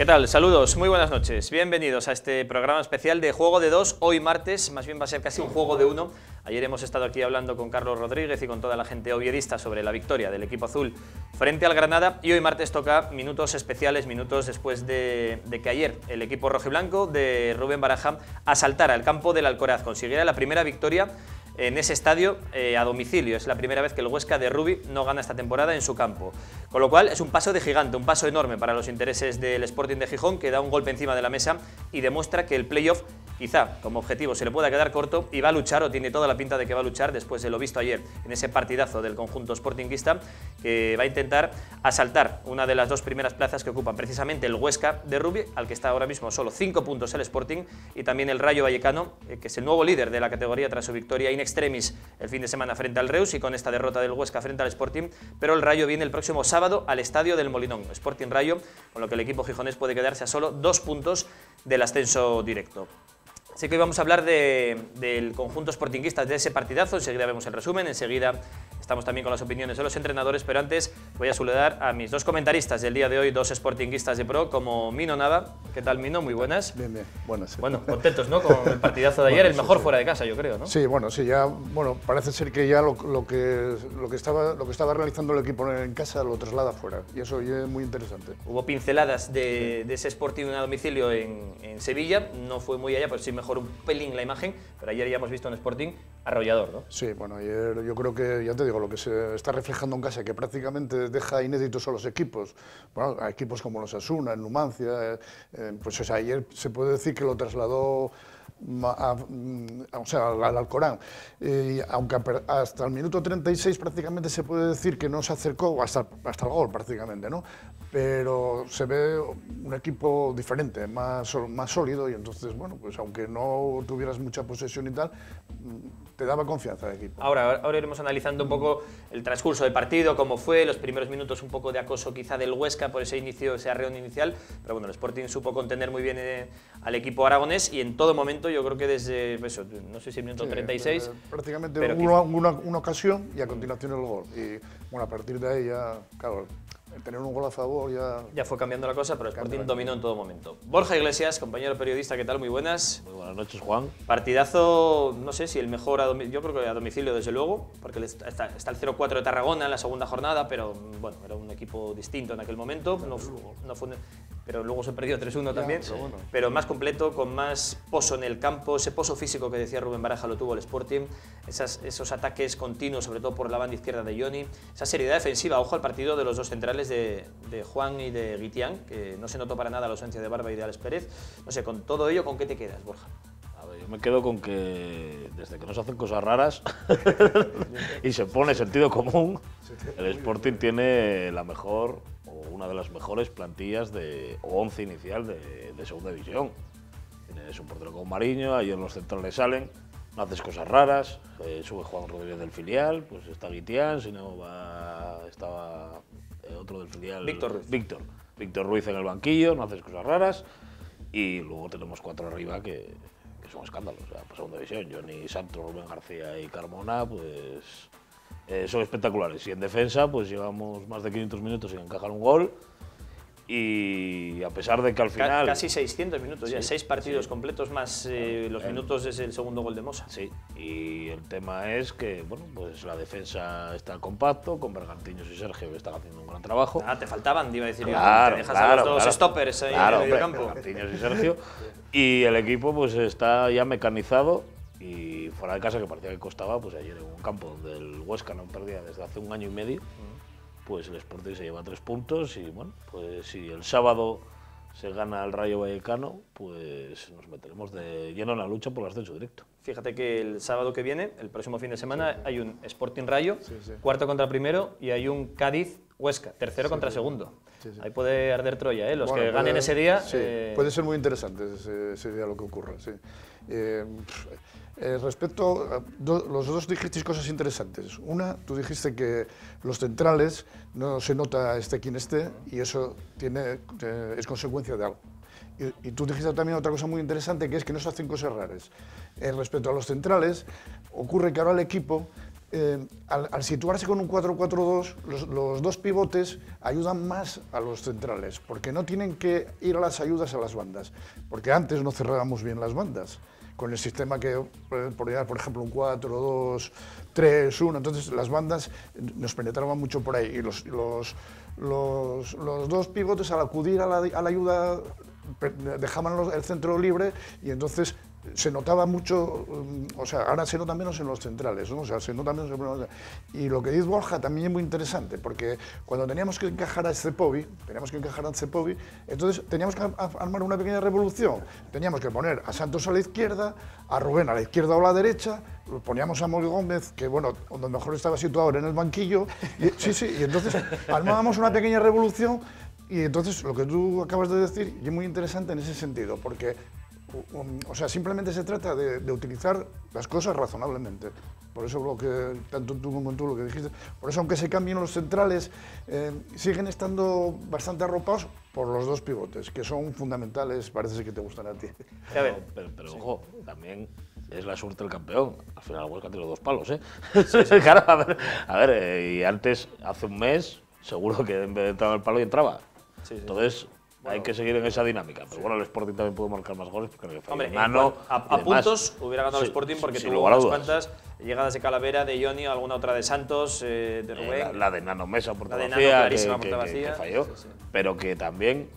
¿Qué tal? Saludos, muy buenas noches. Bienvenidos a este programa especial de Juego de Dos. Hoy martes, más bien va a ser casi un juego de uno. Ayer hemos estado aquí hablando con Carlos Rodríguez y con toda la gente oviedista sobre la victoria del equipo azul frente al Granada. Y hoy martes toca minutos especiales, minutos después de que ayer el equipo rojiblanco de Rubén Baraja asaltara el campo del Alcoraz, consiguiera la primera victoria en ese estadio a domicilio. Es la primera vez que el Huesca de Rubi no gana esta temporada en su campo. Con lo cual es un paso de gigante, un paso enorme para los intereses del Sporting de Gijón, que da un golpe encima de la mesa y demuestra que el playoff quizá como objetivo se le pueda quedar corto y va a luchar, o tiene toda la pinta de que va a luchar después de lo visto ayer en ese partidazo del conjunto sportinguista, que va a intentar asaltar una de las dos primeras plazas que ocupan precisamente el Huesca de Rubi, al que está ahora mismo solo 5 puntos el Sporting, y también el Rayo Vallecano, que es el nuevo líder de la categoría tras su victoria in extremis el fin de semana frente al Reus y con esta derrota del Huesca frente al Sporting. Pero el Rayo viene el próximo sábado al estadio del Molinón, Sporting Rayo, con lo que el equipo gijonés puede quedarse a solo 2 puntos del ascenso directo. Así que hoy vamos a hablar del conjunto sportinguista, de ese partidazo. Enseguida vemos el resumen, enseguida estamos también con las opiniones de los entrenadores, pero antes voy a saludar a mis dos comentaristas del día de hoy, dos sportinguistas de pro, como Mino Nava. ¿Qué tal, Mino? Muy buenas. Bien, bien. Buenas. Bueno, contentos, ¿no? Con el partidazo de ayer, el mejor fuera de casa, yo creo, ¿no? Sí, bueno, sí, ya, bueno, parece ser que ya lo que estaba realizando el equipo en casa lo traslada fuera, y eso ya es muy interesante. Hubo pinceladas de ese Sporting a domicilio en Sevilla, no fue muy allá, pero sí mejoró un pelín la imagen, pero ayer ya hemos visto un Sporting arrollador, ¿no? Sí, bueno, ayer yo creo que, ya te digo, lo que se está reflejando en casa, que prácticamente deja inéditos a los equipos, bueno, a equipos como los Asuna, el Numancia, pues o sea, ayer se puede decir que lo trasladó o sea, al Alcorán, aunque hasta el minuto 36 prácticamente se puede decir que no se acercó hasta el gol prácticamente, ¿no? Pero se ve un equipo diferente, más sólido, y entonces, bueno, pues aunque no tuvieras mucha posesión y tal, te daba confianza el equipo. Ahora iremos analizando un poco el transcurso del partido, cómo fue, los primeros minutos un poco de acoso quizá del Huesca por ese inicio, ese arreón inicial, pero bueno, el Sporting supo contener muy bien al equipo aragonés y en todo momento, yo creo que desde, eso, no sé si el minuto 36... prácticamente una ocasión y a continuación el gol. Y bueno, a partir de ahí ya, claro, tener un gol a favor ya fue cambiando la cosa, pero el Sporting dominó en todo momento. Borja Iglesias, compañero periodista, ¿qué tal? Muy buenas. Muy buenas noches, Juan. Partidazo, no sé si el mejor, yo creo que a domicilio desde luego, porque está el 0-4 de Tarragona en la segunda jornada, pero bueno, era un equipo distinto en aquel momento, pero luego se perdió 3-1 también, pero más completo, con más pozo en el campo, ese pozo físico que decía Rubén Baraja lo tuvo el Sporting, esos ataques continuos, sobre todo por la banda izquierda de Johnny, esa seriedad defensiva, ojo al partido de los dos centrales de Juan y de Guitián, que no se notó para nada la ausencia de Barba y de Alex Pérez. No sé, con todo ello, ¿con qué te quedas, Borja? A ver, yo me quedo con que desde que no se hacen cosas raras y se pone sentido común, el Sporting tiene la mejor, o una de las mejores plantillas o 11 inicial de segunda división. Tienes un portero con Mariño, ayer los centrales salen, no haces cosas raras, sube Juan Rodríguez del filial, pues está Guitián, si no estaba otro del filial, Víctor Ruiz en el banquillo, no haces cosas raras, y luego tenemos 4 arriba que son escándalos, o sea, por segunda división, Johnny Santos, Rubén García y Carmona, pues son espectaculares, y en defensa pues llevamos más de 500 minutos sin encajar un gol, y a pesar de que al final... Casi 600 minutos, sí, ya 6 partidos completos más los minutos desde el segundo gol de Mosa. Sí, y el tema es que, bueno, pues la defensa está compacto, con Bergantiños y Sergio, que están haciendo un gran trabajo. Te faltaban, iba a decir, claro, te dejas a los dos stoppers ahí en el medio campo. Bergantiños y Sergio, y el equipo pues está ya mecanizado, y fuera de casa, que parecía que costaba, pues ayer en un campo donde el Huesca no perdía desde hace 1 año y medio, pues el Sporting se lleva 3 puntos y bueno, pues si el sábado se gana el Rayo Vallecano, pues nos meteremos de lleno en la lucha por el ascenso directo. Fíjate que el sábado que viene, el próximo fin de semana, hay un Sporting Rayo, cuarto contra primero, y hay un Cádiz Huesca, tercero contra segundo. Ahí puede arder Troya, los que ganen ese día... Sí, puede ser muy interesante ese día lo que ocurra, sí. Respecto a los dos dijisteis cosas interesantes. Una, tú dijiste que los centrales no se nota esté quien esté y eso es consecuencia de algo. Y tú dijiste también otra cosa muy interesante, que es que no se hacen cosas raras. Respecto a los centrales, ocurre que ahora el equipo al situarse con un 4-4-2, los dos pivotes ayudan más a los centrales, porque no tienen que ir a las ayudas a las bandas, porque antes no cerrábamos bien las bandas, con el sistema que ponía, por ejemplo, un 4-2-3-1, entonces las bandas nos penetraban mucho por ahí, y los dos pivotes al acudir a la ayuda dejaban el centro libre y entonces se notaba mucho, o sea, ahora se nota menos en los centrales, ¿no? O sea, se nota menos en los... Y lo que dice Borja también es muy interesante, porque cuando teníamos que encajar a Cepovi, entonces teníamos que armar una pequeña revolución. Teníamos que poner a Santos a la izquierda, a Rubén a la izquierda o a la derecha, poníamos a Mori Gómez, que bueno, donde mejor estaba situado era en el banquillo, y entonces armábamos una pequeña revolución, y entonces lo que tú acabas de decir es muy interesante en ese sentido, porque o sea, simplemente se trata de utilizar las cosas razonablemente. Por eso lo que, tanto tú como tú lo que dijiste, por eso aunque se cambien los centrales, siguen estando bastante arropados por los dos pivotes, que son fundamentales, parece que te gustan a ti. Pero sí. Ojo, también es la suerte del campeón. Al final el Huesca tiene 2 palos, ¿eh? Claro, a ver, y antes, hace un mes, seguro que en vez de entrar al palo y entraba. Entonces... Bueno, hay que seguir en esa dinámica, pero bueno, el Sporting también puede marcar más goles porque a puntos hubiera ganado el Sporting porque tuvo unas cuantas llegadas de Calavera, de Johnny, alguna otra de Santos, de Rubén. La de Nano Mesa por que falló, pero que también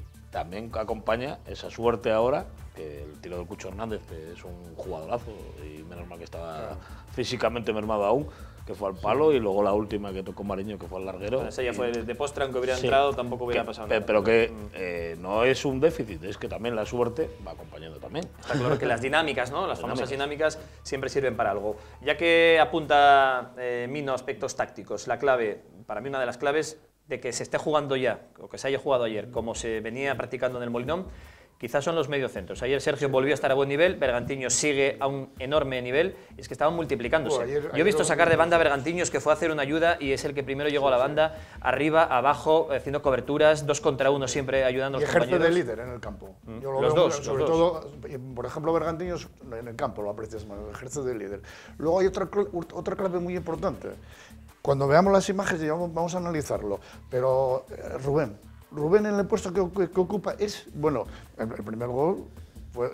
acompaña esa suerte ahora, que el tiro del Cucho Hernández, que es un jugadorazo y menos mal que estaba físicamente mermado aún, que fue al palo, y luego la última que tocó Mariño, que fue al larguero. Bueno, esa ya fue de postre, aunque hubiera entrado, tampoco hubiera pasado nada. Pero que no es un déficit, es que también la suerte va acompañando también. Está claro que las dinámicas, ¿no? Las famosas dinámicas siempre sirven para algo. Ya que apunta Mino aspectos tácticos, la clave, para mí una de las claves de que se esté jugando ya, o que se haya jugado ayer, como se venía practicando en el Molinón, quizás son los mediocentros. Ayer Sergio volvió a estar a buen nivel, Bergantiños sigue a un enorme nivel, y es que estaban multiplicándose. Yo he visto sacar de banda a Bergantiños, que fue a hacer una ayuda y es el que primero llegó a la banda, arriba, abajo, haciendo coberturas, 2 contra 1 siempre ayudando a los compañeros. Y ejerce de líder en el campo. Yo lo los veo, dos, sobre todo, por ejemplo, Bergantiños en el campo lo aprecias más, ejerce de líder. Luego hay otra clave muy importante. Cuando veamos las imágenes vamos a analizarlo, pero Rubén en el puesto que ocupa es, bueno, el primer gol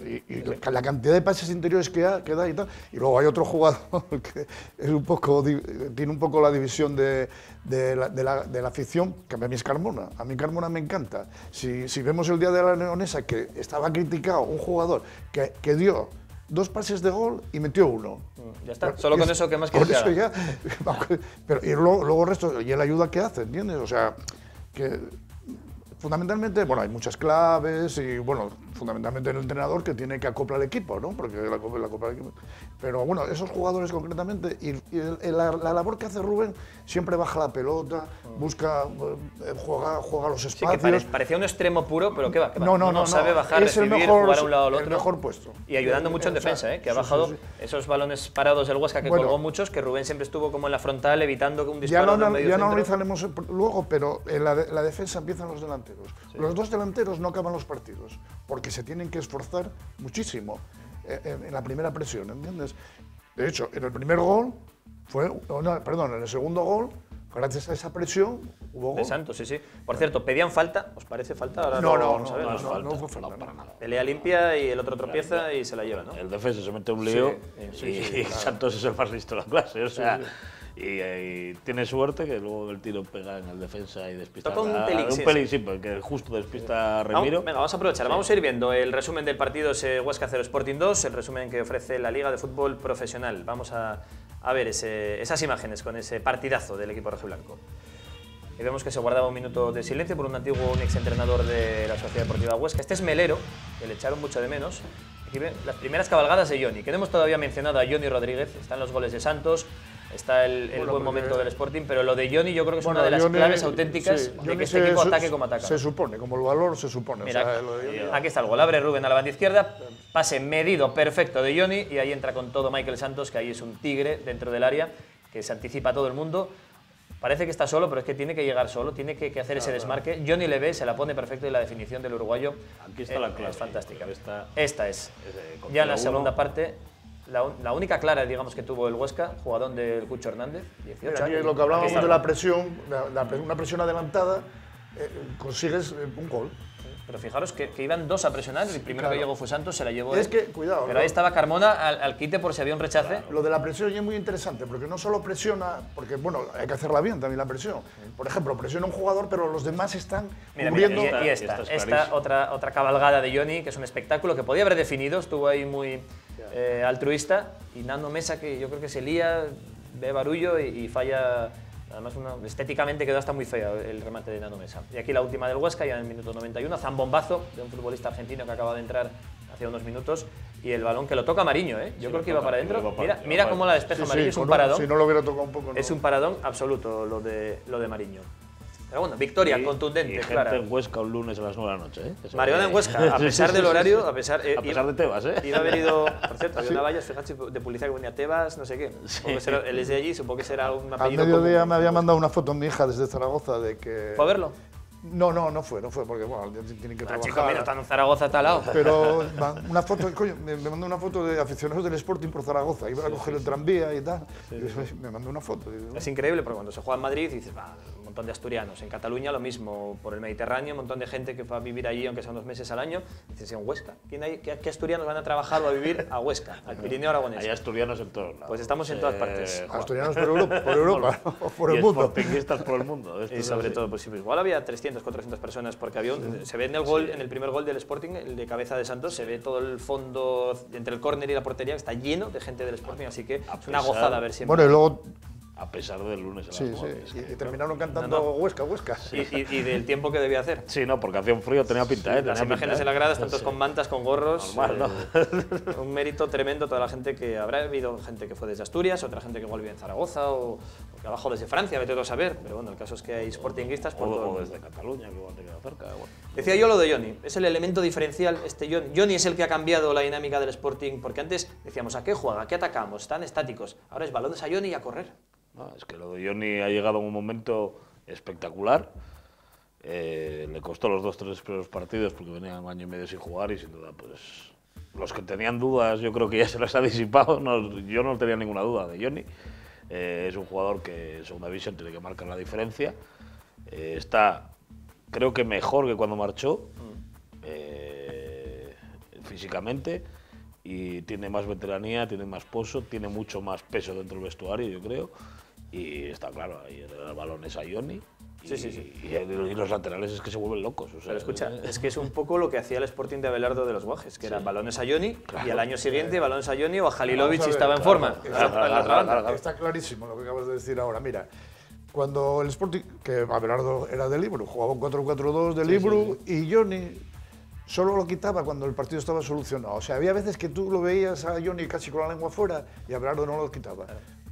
y la cantidad de pases interiores que da y tal, y luego hay otro jugador que es tiene un poco la división de la afición, que a mí es Carmona. A mí Carmona me encanta. Si vemos el día de la Leonesa, que estaba criticado un jugador que dio 2 pases de gol y metió 1. Ya está, solo con eso que más que eso ya, pero y luego el resto, y la ayuda que hace, ¿entiendes? O sea, que fundamentalmente, bueno, hay muchas claves y, bueno, fundamentalmente el entrenador que tiene que acoplar al equipo, ¿no? Porque la acopla al equipo. Pero, bueno, esos jugadores concretamente, y la labor que hace Rubén, siempre baja la pelota, busca, juega los espacios. Sí, que parecía un extremo puro, pero ¿qué va? No, sabe bajar, es recibir, jugar a un lado al otro. El mejor puesto. Y ayudando mucho en defensa, que ha bajado esos balones parados del Huesca, que colgó muchos, que Rubén siempre estuvo como en la frontal, evitando que un disparo del medio Ya centro. no analizaremos luego, pero en la defensa empiezan los delanteros. Los 2 delanteros no acaban los partidos, porque se tienen que esforzar muchísimo en la primera presión, ¿entiendes? De hecho, en el primer gol, en el segundo gol, gracias a esa presión, hubo gol. De Santos, sí. Por cierto, ¿pedían falta? ¿Os parece falta? Ahora no fue falta para nada. Pelea limpia y el otro tropieza y se la lleva, ¿no? El defensa se mete un lío y Santos es el más listo de la clase, o sea... Y tiene suerte que luego el tiro pega en el defensa y despista. Toca un pelín, sí, porque justo despista a Remiro. Venga, vamos a aprovechar. Vamos a ir viendo el resumen del partido Huesca 0 Sporting 2, el resumen que ofrece la Liga de Fútbol Profesional. Vamos a ver esas imágenes con ese partidazo del equipo rojiblanco. Y vemos que se guardaba un minuto de silencio por un exentrenador de la Sociedad Deportiva Huesca. Este es Melero, que le echaron mucho de menos. Aquí ven las primeras cabalgadas de Johnny, que no hemos todavía mencionado a Johnny Rodríguez. Están los goles de Santos, está el buen momento del Sporting, pero lo de Johnny yo creo que es una de las claves auténticas de que este equipo ataque como ataca. Se supone, como el valor se supone. Mira, aquí está el gol, abre Rubén a la banda izquierda, pase medido perfecto de Johnny y ahí entra con todo Michael Santos, que ahí es un tigre dentro del área, que se anticipa a todo el mundo. Parece que está solo, pero es que tiene que llegar solo, tiene que hacer ese desmarque. Johnny le ve, se la pone perfecto y la definición del uruguayo aquí está la clave. Es fantástica. Esta es. Ya en la segunda parte, la única clara, digamos, que tuvo el Huesca, jugador del Cucho Hernández, 18 Mira, aquí años. lo que hablábamos Aquí de la está. presión, una presión adelantada, consigues un gol. Pero fijaros que iban dos a presionar, el primero claro. que llegó fue Santos, se la llevó Es él. que, cuidado, Pero ¿no? ahí estaba Carmona al quite por si había un rechace. Lo de la presión es muy interesante, porque no solo presiona, porque bueno, hay que hacerla bien también la presión. Por ejemplo, presiona un jugador, pero los demás están Mira, cubriendo. y esta otra cabalgada de Johnny, que es un espectáculo que podía haber definido, estuvo ahí muy altruista, y Nando Mesa, que yo creo que se lía, ve barullo y falla. Además, estéticamente quedó hasta muy feo el remate de Nando Mesa. Y aquí la última del Huesca, ya en el minuto 91, zambombazo de un futbolista argentino que acaba de entrar hace unos minutos, y el balón que lo toca Mariño, ¿eh? Yo creo que iba para adentro. Mira cómo la despeja Mariño, es un paradón. Si no lo hubiera tocado un poco, no. Es un paradón absoluto lo de Mariño. Pero bueno, victoria contundente, y gente clara. en Huesca un lunes a las 9 de la noche, ¿eh? Mariona en Huesca, a pesar del horario, a pesar de Tebas, ¿eh? Iba a haber ido, por cierto, había una valla, fíjate, de publicidad que ponía Tebas, no sé qué. Él es de allí, supongo que será un Al apellido mediodía común. me había mandado una foto mi hija desde Zaragoza de que... ¿Fue a verlo? No fue, porque bueno, tienen que trabajar. Chico, mira, están en Zaragoza a tal lado. Pero una foto, coño, me mandó una foto de aficionados del Sporting por Zaragoza. Iban a coger el tranvía y tal. Y me mandó una foto. Es increíble porque cuando se juega en Madrid dices, va, un montón de asturianos. En Cataluña lo mismo, por el Mediterráneo, un montón de gente que va a vivir allí, aunque sean 2 meses al año. Dices, en Huesca. ¿Qué asturianos van a trabajar o a vivir a Huesca, al Pirineo aragonés? Hay asturianos en todos lados. Pues estamos en todas partes. Asturianos por Europa, por el y mundo. sportinguistas por el mundo. Esto Y es sobre así. todo, pues igual había 300, 400 personas, porque había se ve en el gol, en el primer gol del Sporting, el de cabeza de Santos, se ve todo el fondo entre el córner y la portería, que está lleno de gente del Sporting, así que es una gozada ver siempre. Bueno, y luego... A pesar del lunes a las Sí, 9. sí, y terminaron cantando Huesca. Y del tiempo que debía hacer. Sí, no, porque hacía un frío, tenía pinta, ¿eh? Las imágenes en la grada, tantos con mantas, con gorros. Normal, Un mérito tremendo toda la gente que habrá habido gente que fue desde Asturias, otra gente que igual vive en Zaragoza o que abajo desde Francia, vete todo a saber. Pero bueno, el caso es que hay sportinguistas por todo el O mundo. desde Cataluña, que igual te queda cerca. Bueno. Decía yo lo de Johnny, es el elemento diferencial este Johnny. Johnny es el que ha cambiado la dinámica del Sporting, porque antes decíamos, ¿a qué juega? ¿A qué atacamos? Están estáticos. Ahora es balones a Johnny y a correr. No, es que lo de Johnny ha llegado en un momento espectacular. Le costó los 2-3 primeros partidos porque venían 1 año y medio sin jugar y sin duda, pues los que tenían dudas yo creo que ya se las ha disipado. Yo no tenía ninguna duda de Johnny. Es un jugador que en segunda división tiene que marcar la diferencia. Está, creo que mejor que cuando marchó físicamente. Y tiene más veteranía, tiene más pozo, tiene mucho más peso dentro del vestuario, yo creo. Y está claro, ahí el balón es a Johnny. Y los laterales es que se vuelven locos. O sea, Pero escucha, es que es un poco lo que hacía el Sporting de Abelardo de los Guajes, que eran balones a Johnny y al año siguiente balones a Johnny o a Halilovic si estaba en forma. Está clarísimo lo que acabas de decir ahora. Mira, cuando el Sporting, que Abelardo era de Libro, jugaba un 4-4-2 de Libro y Johnny solo lo quitaba cuando el partido estaba solucionado. O sea, había veces que tú lo veías a Johnny casi con la lengua fuera y Abelardo no lo quitaba.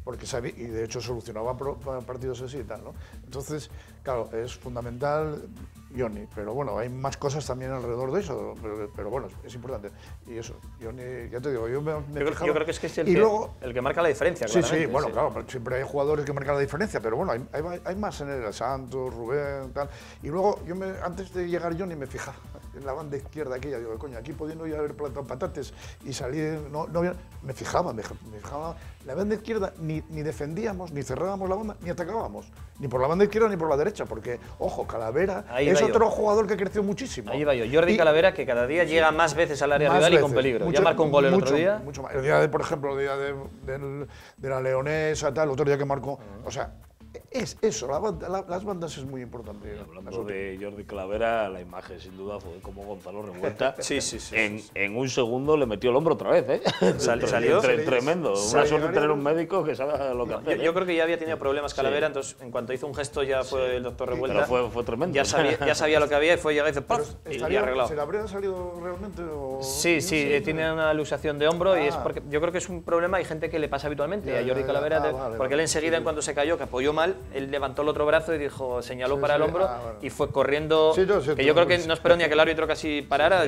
Porque sabía, y de hecho solucionaba partidos así y tal, ¿no? Entonces, claro, es fundamental Johnny, pero bueno, hay más cosas también alrededor de eso, pero bueno, es importante. Y eso, Johnny, ya te digo, yo Yo creo que es que es el que marca la diferencia, Sí, claramente. sí, bueno, claro, siempre hay jugadores que marcan la diferencia, pero bueno, hay más en el Santos, Rubén, tal. Y luego, antes de llegar Johnny me fijaba en la banda izquierda aquella, digo, coño, aquí pudiendo ya haber plantado patates y salir, me fijaba, la banda izquierda ni defendíamos, ni cerrábamos la banda, ni atacábamos, ni por la banda izquierda ni por la derecha, porque, ojo, Calavera es otro jugador que creció muchísimo. Ahí va yo, Jordi Calavera, que cada día llega más veces al área rival y con peligro. Ya marcó un gol el otro día. Mucho más. El día por ejemplo, el día de la Leonesa, tal, el otro día que marcó, o sea, es eso, las bandas es muy importante. Y hablando de Jordi Calavera, la imagen sin duda fue como Gonzalo Revuelta. Sí. En un segundo le metió el hombro otra vez, ¿eh? Salió. Tremendo. Una suerte tener un médico que sabe lo que hacer. Yo creo que ya había tenido problemas Calavera, entonces en cuanto hizo un gesto ya fue el doctor Revuelta. Pero fue tremendo. Ya sabía lo que había y fue llegar y dice ¡paf! Y arreglado. ¿Se le habría salido realmente? Sí, tiene una luxación de hombro y es porque yo creo que es un problema, hay gente que le pasa habitualmente. Y a Jordi Calavera, porque él enseguida, en cuanto se cayó, que apoyó mal, él levantó el otro brazo y dijo, señaló para el hombro y fue corriendo. Que yo creo que no esperó ni a que el árbitro casi parara,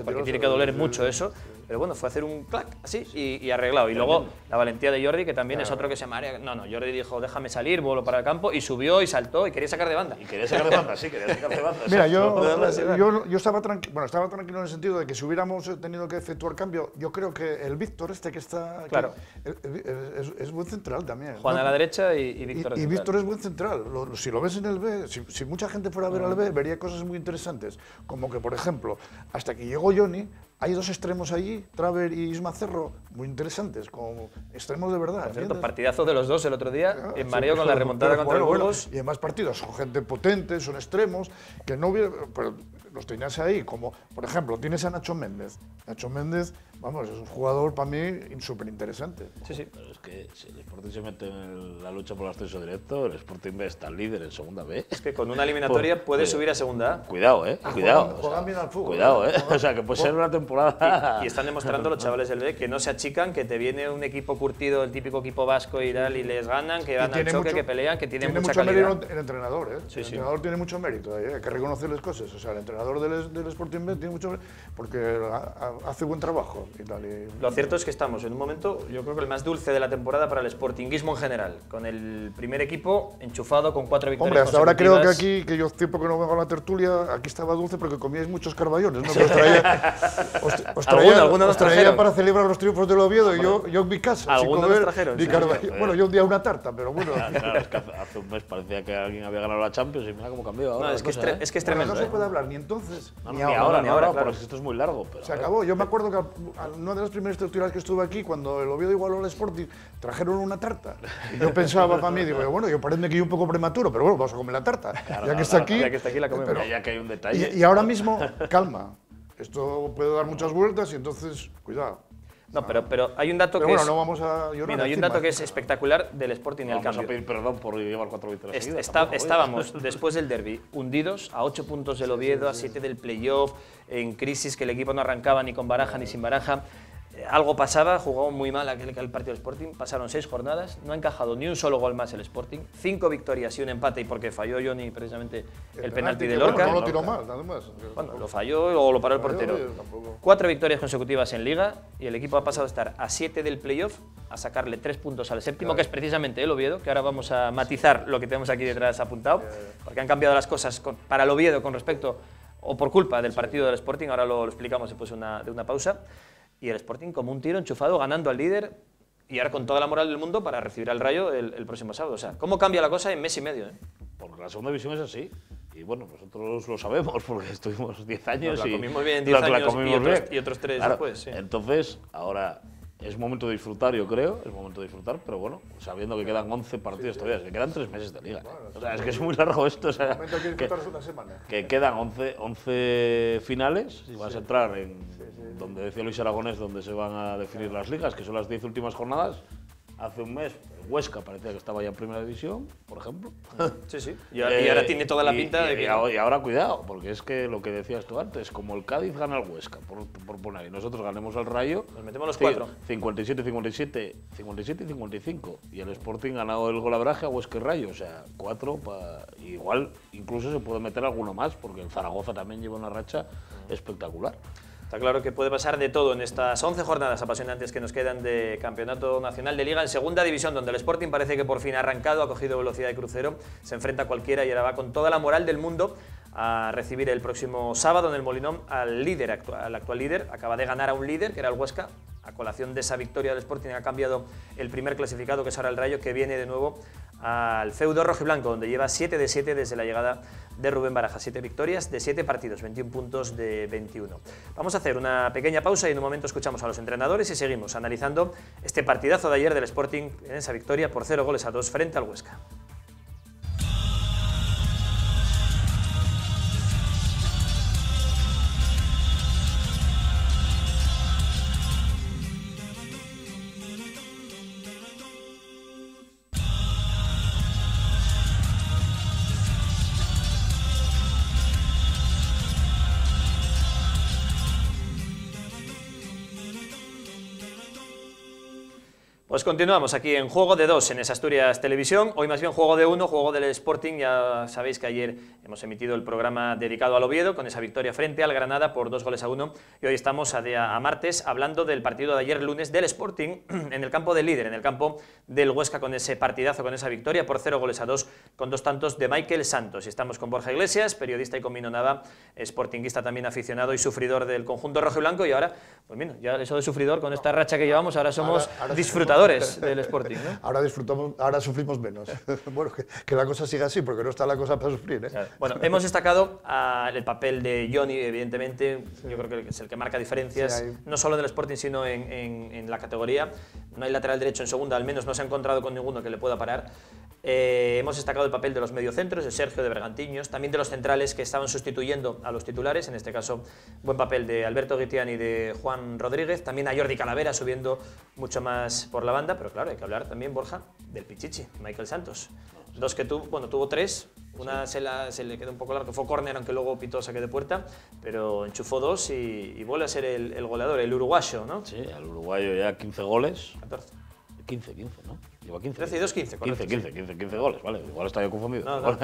porque tiene que doler mucho eso. pero bueno, fue a hacer un clac, así, y arreglado. Y luego la valentía de Jordi, que también es otro que se marea. No, Jordi dijo, déjame salir, vuelo para el campo, y subió y saltó y quería sacar de banda. Y quería sacar de banda, sí, quería sacar de banda. Mira, yo estaba tranquilo en el sentido de que si hubiéramos tenido que efectuar cambio, yo creo que el Víctor que está... Claro. Es buen central también. Juan a la derecha y Víctor y Víctor es buen central. Si lo ves en el B, si mucha gente fuera a ver al B, vería cosas muy interesantes. Como que, por ejemplo, hasta que llegó Johnny, hay dos extremos allí, Traver y Isma Cerro, muy interesantes, como extremos de verdad. Por cierto, partidazo de los dos el otro día, en mareo con la remontada contra el Burgos. Y además partidos, son gente potente, son extremos, que no hubiera... Pero los tenías ahí, como, por ejemplo, tienes a Nacho Méndez. Nacho Méndez, vamos, es un jugador para mí súper interesante. Sí. Pero es que si el Sporting se mete en la lucha por el ascenso directo, el Sporting B está líder en segunda B. Es que con una eliminatoria puede subir a segunda A. Cuidado, cuidado. Juegan bien al fútbol. Cuidado, O sea, que puede ser una temporada... Y están demostrando los chavales del B que no se achican, que te viene un equipo curtido, el típico equipo vasco y tal, y les ganan, que van al choque, que pelean, que tienen mucha calidad. Tiene mucho mérito el entrenador, Sí, el entrenador tiene mucho mérito, hay que reconocerles cosas. O sea, el entrenador del Sporting B tiene mucho mérito porque hace buen trabajo y tal. Lo cierto es que estamos en un momento, yo creo que el más dulce de la temporada para el sportinguismo en general, con el primer equipo enchufado con 4 victorias. Hombre, hasta ahora creo que aquí, que yo tiempo que no vengo a la tertulia, aquí estaba dulce porque comíais muchos carballones, ¿no? Que os traía para celebrar los triunfos del Oviedo y yo en mi casa. Algunos nos trajeron. Bueno, yo un día una tarta, pero bueno. Claro, es que hace un mes parecía que alguien había ganado la Champions y mira cómo cambió ahora. No, es que es tremendo. No se puede hablar ni entonces ni ahora, claro. Porque esto es muy largo. Pero se acabó. Yo me acuerdo que una de las primeras tertulias que estuve aquí, cuando el Oviedo igualó al Sporting, trajeron una tarta. Y yo pensaba para mí, digo, bueno, yo parece que yo un poco prematuro, pero bueno, vamos a comer la tarta. Ya que está aquí la comemos. Ya que hay un detalle. Y ahora mismo, calma. Esto puede dar muchas vueltas y entonces, cuidado. No, pero hay un dato pero que bueno, no vamos a llorar. Mira, hay un dato que es espectacular del Sporting y el cambio. Vamos a pedir perdón por llevar 4 victorias seguidas. Estábamos, después del derbi, hundidos a 8 puntos del Oviedo, a 7 del playoff, en crisis, que el equipo no arrancaba ni con Baraja ni sin Baraja. Algo pasaba, jugó muy mal aquel partido del Sporting, pasaron 6 jornadas, no ha encajado ni un solo gol más el Sporting, 5 victorias y un empate, y porque falló Johnny precisamente el penalti de Lorca. No lo tiró mal, nada más. Bueno, lo falló o lo paró el portero. 4 victorias consecutivas en Liga y el equipo ha pasado a estar a 7 del playoff, a sacarle 3 puntos al séptimo, que es precisamente el Oviedo, que ahora vamos a matizar lo que tenemos aquí detrás apuntado, porque han cambiado las cosas para el Oviedo con respecto, o por culpa del partido del Sporting, ahora lo explicamos después de una pausa. Y el Sporting como un tiro enchufado, ganando al líder y ahora con toda la moral del mundo para recibir al Rayo el próximo sábado. O sea, ¿cómo cambia la cosa en mes y medio? Porque la segunda división es así. Y bueno, nosotros lo sabemos porque estuvimos 10 años la y comimos bien 10 años y otros 3 claro, después. Sí. Entonces, ahora es momento de disfrutar, yo creo, es momento de disfrutar, pero bueno, sabiendo que quedan 11 partidos todavía, que quedan 3 meses de liga. O sea, es que es muy largo esto. O sea, que quedan 11 finales y vas a entrar en donde decía Luis Aragonés, donde se van a definir las ligas, que son las 10 últimas jornadas. Hace un mes Huesca parecía que estaba ya en primera división, por ejemplo. Sí. Y ahora tiene toda la pinta de que... Y ahora cuidado, porque es que lo que decías tú antes, como el Cádiz gana al Huesca, por poner, y nosotros ganemos al Rayo... Nos metemos los 4. 57 y 55. Y el Sporting ha ganado el golaveraje a Huesca y Rayo, o sea, 4. Igual incluso se puede meter alguno más, porque el Zaragoza también lleva una racha espectacular. Está claro que puede pasar de todo en estas 11 jornadas apasionantes que nos quedan de Campeonato Nacional de Liga en Segunda División, donde el Sporting parece que por fin ha arrancado, ha cogido velocidad de crucero, se enfrenta a cualquiera y ahora va con toda la moral del mundo a recibir el próximo sábado en el Molinón al actual líder. Acaba de ganar a un líder, que era el Huesca. A colación de esa victoria del Sporting ha cambiado el primer clasificado, que es ahora el Rayo, que viene de nuevo al feudo rojiblanco, donde lleva 7 de 7 desde la llegada de Rubén Baraja. 7 victorias de 7 partidos, 21 puntos de 21. Vamos a hacer una pequeña pausa y en un momento escuchamos a los entrenadores y seguimos analizando este partidazo de ayer del Sporting en esa victoria por 0-2 frente al Huesca. Pues continuamos aquí en Juego de Dos en esa Asturias Televisión. Hoy más bien Juego de Uno, juego del Sporting. Ya sabéis que ayer hemos emitido el programa dedicado al Oviedo con esa victoria frente al Granada por 2-1. Y hoy estamos a martes hablando del partido de ayer lunes del Sporting en el campo del líder, en el campo del Huesca, con ese partidazo, con esa victoria por 0-2 con 2 tantos de Michael Santos. Y estamos con Borja Iglesias, periodista y con Mino Nava, sportinguista también aficionado y sufridor del conjunto rojo y blanco. Y ahora, pues mira, ya eso de sufridor con esta racha que llevamos, ahora somos disfrutadores del Sporting, ¿no? Ahora disfrutamos, ahora sufrimos menos. Bueno, que la cosa siga así, porque no está la cosa para sufrir, ¿eh? Claro. Bueno, hemos destacado el papel de Johnny, evidentemente, yo creo que es el que marca diferencias, no solo en el Sporting, sino en la categoría. No hay lateral derecho en segunda, al menos no se ha encontrado con ninguno que le pueda parar. Hemos destacado el papel de los mediocentros, de Sergio, de Bergantiños, también de los centrales que estaban sustituyendo a los titulares, en este caso buen papel de Alberto Guitián y de Juan Rodríguez, también a Jordi Calavera subiendo mucho más por la banda, pero claro, hay que hablar también, Borja, del Pichichi, Michael Santos. Dos que tuvo tres, una se le quedó un poco larga, que fue córner, aunque luego pitó saque de puerta, pero enchufó 2 y vuelve a ser el goleador, el uruguayo, ¿no? Sí, el uruguayo ya 15 goles. 14. 15, ¿no? Lleva 15. 13 y 2, 15, correcto. 15 goles, vale. Igual estaba yo confundido. No.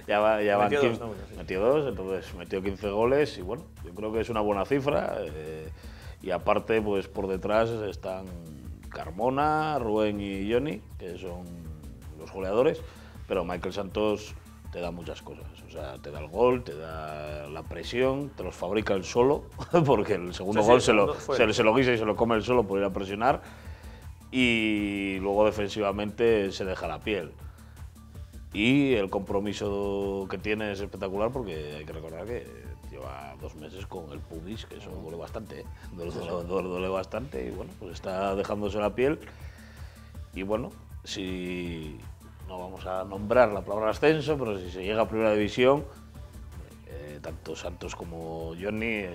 ya van 15. 2, no, sí. Metió 2, entonces metió 15 goles y bueno, yo creo que es una buena cifra. Y aparte, pues por detrás están Carmona, Rubén y Johnny, que son los goleadores, pero Michael Santos te da muchas cosas. O sea, te da el gol, te da la presión, te los fabrica él solo, porque el segundo gol se lo guisa y se lo come él solo por ir a presionar. Y luego defensivamente se deja la piel. Y el compromiso que tiene es espectacular, porque hay que recordar que lleva 2 meses con el pubis, que eso duele bastante, duele bastante, y bueno, pues está dejándose la piel. Y bueno, si no vamos a nombrar la palabra ascenso, pero si se llega a Primera División, tanto Santos como Johnny,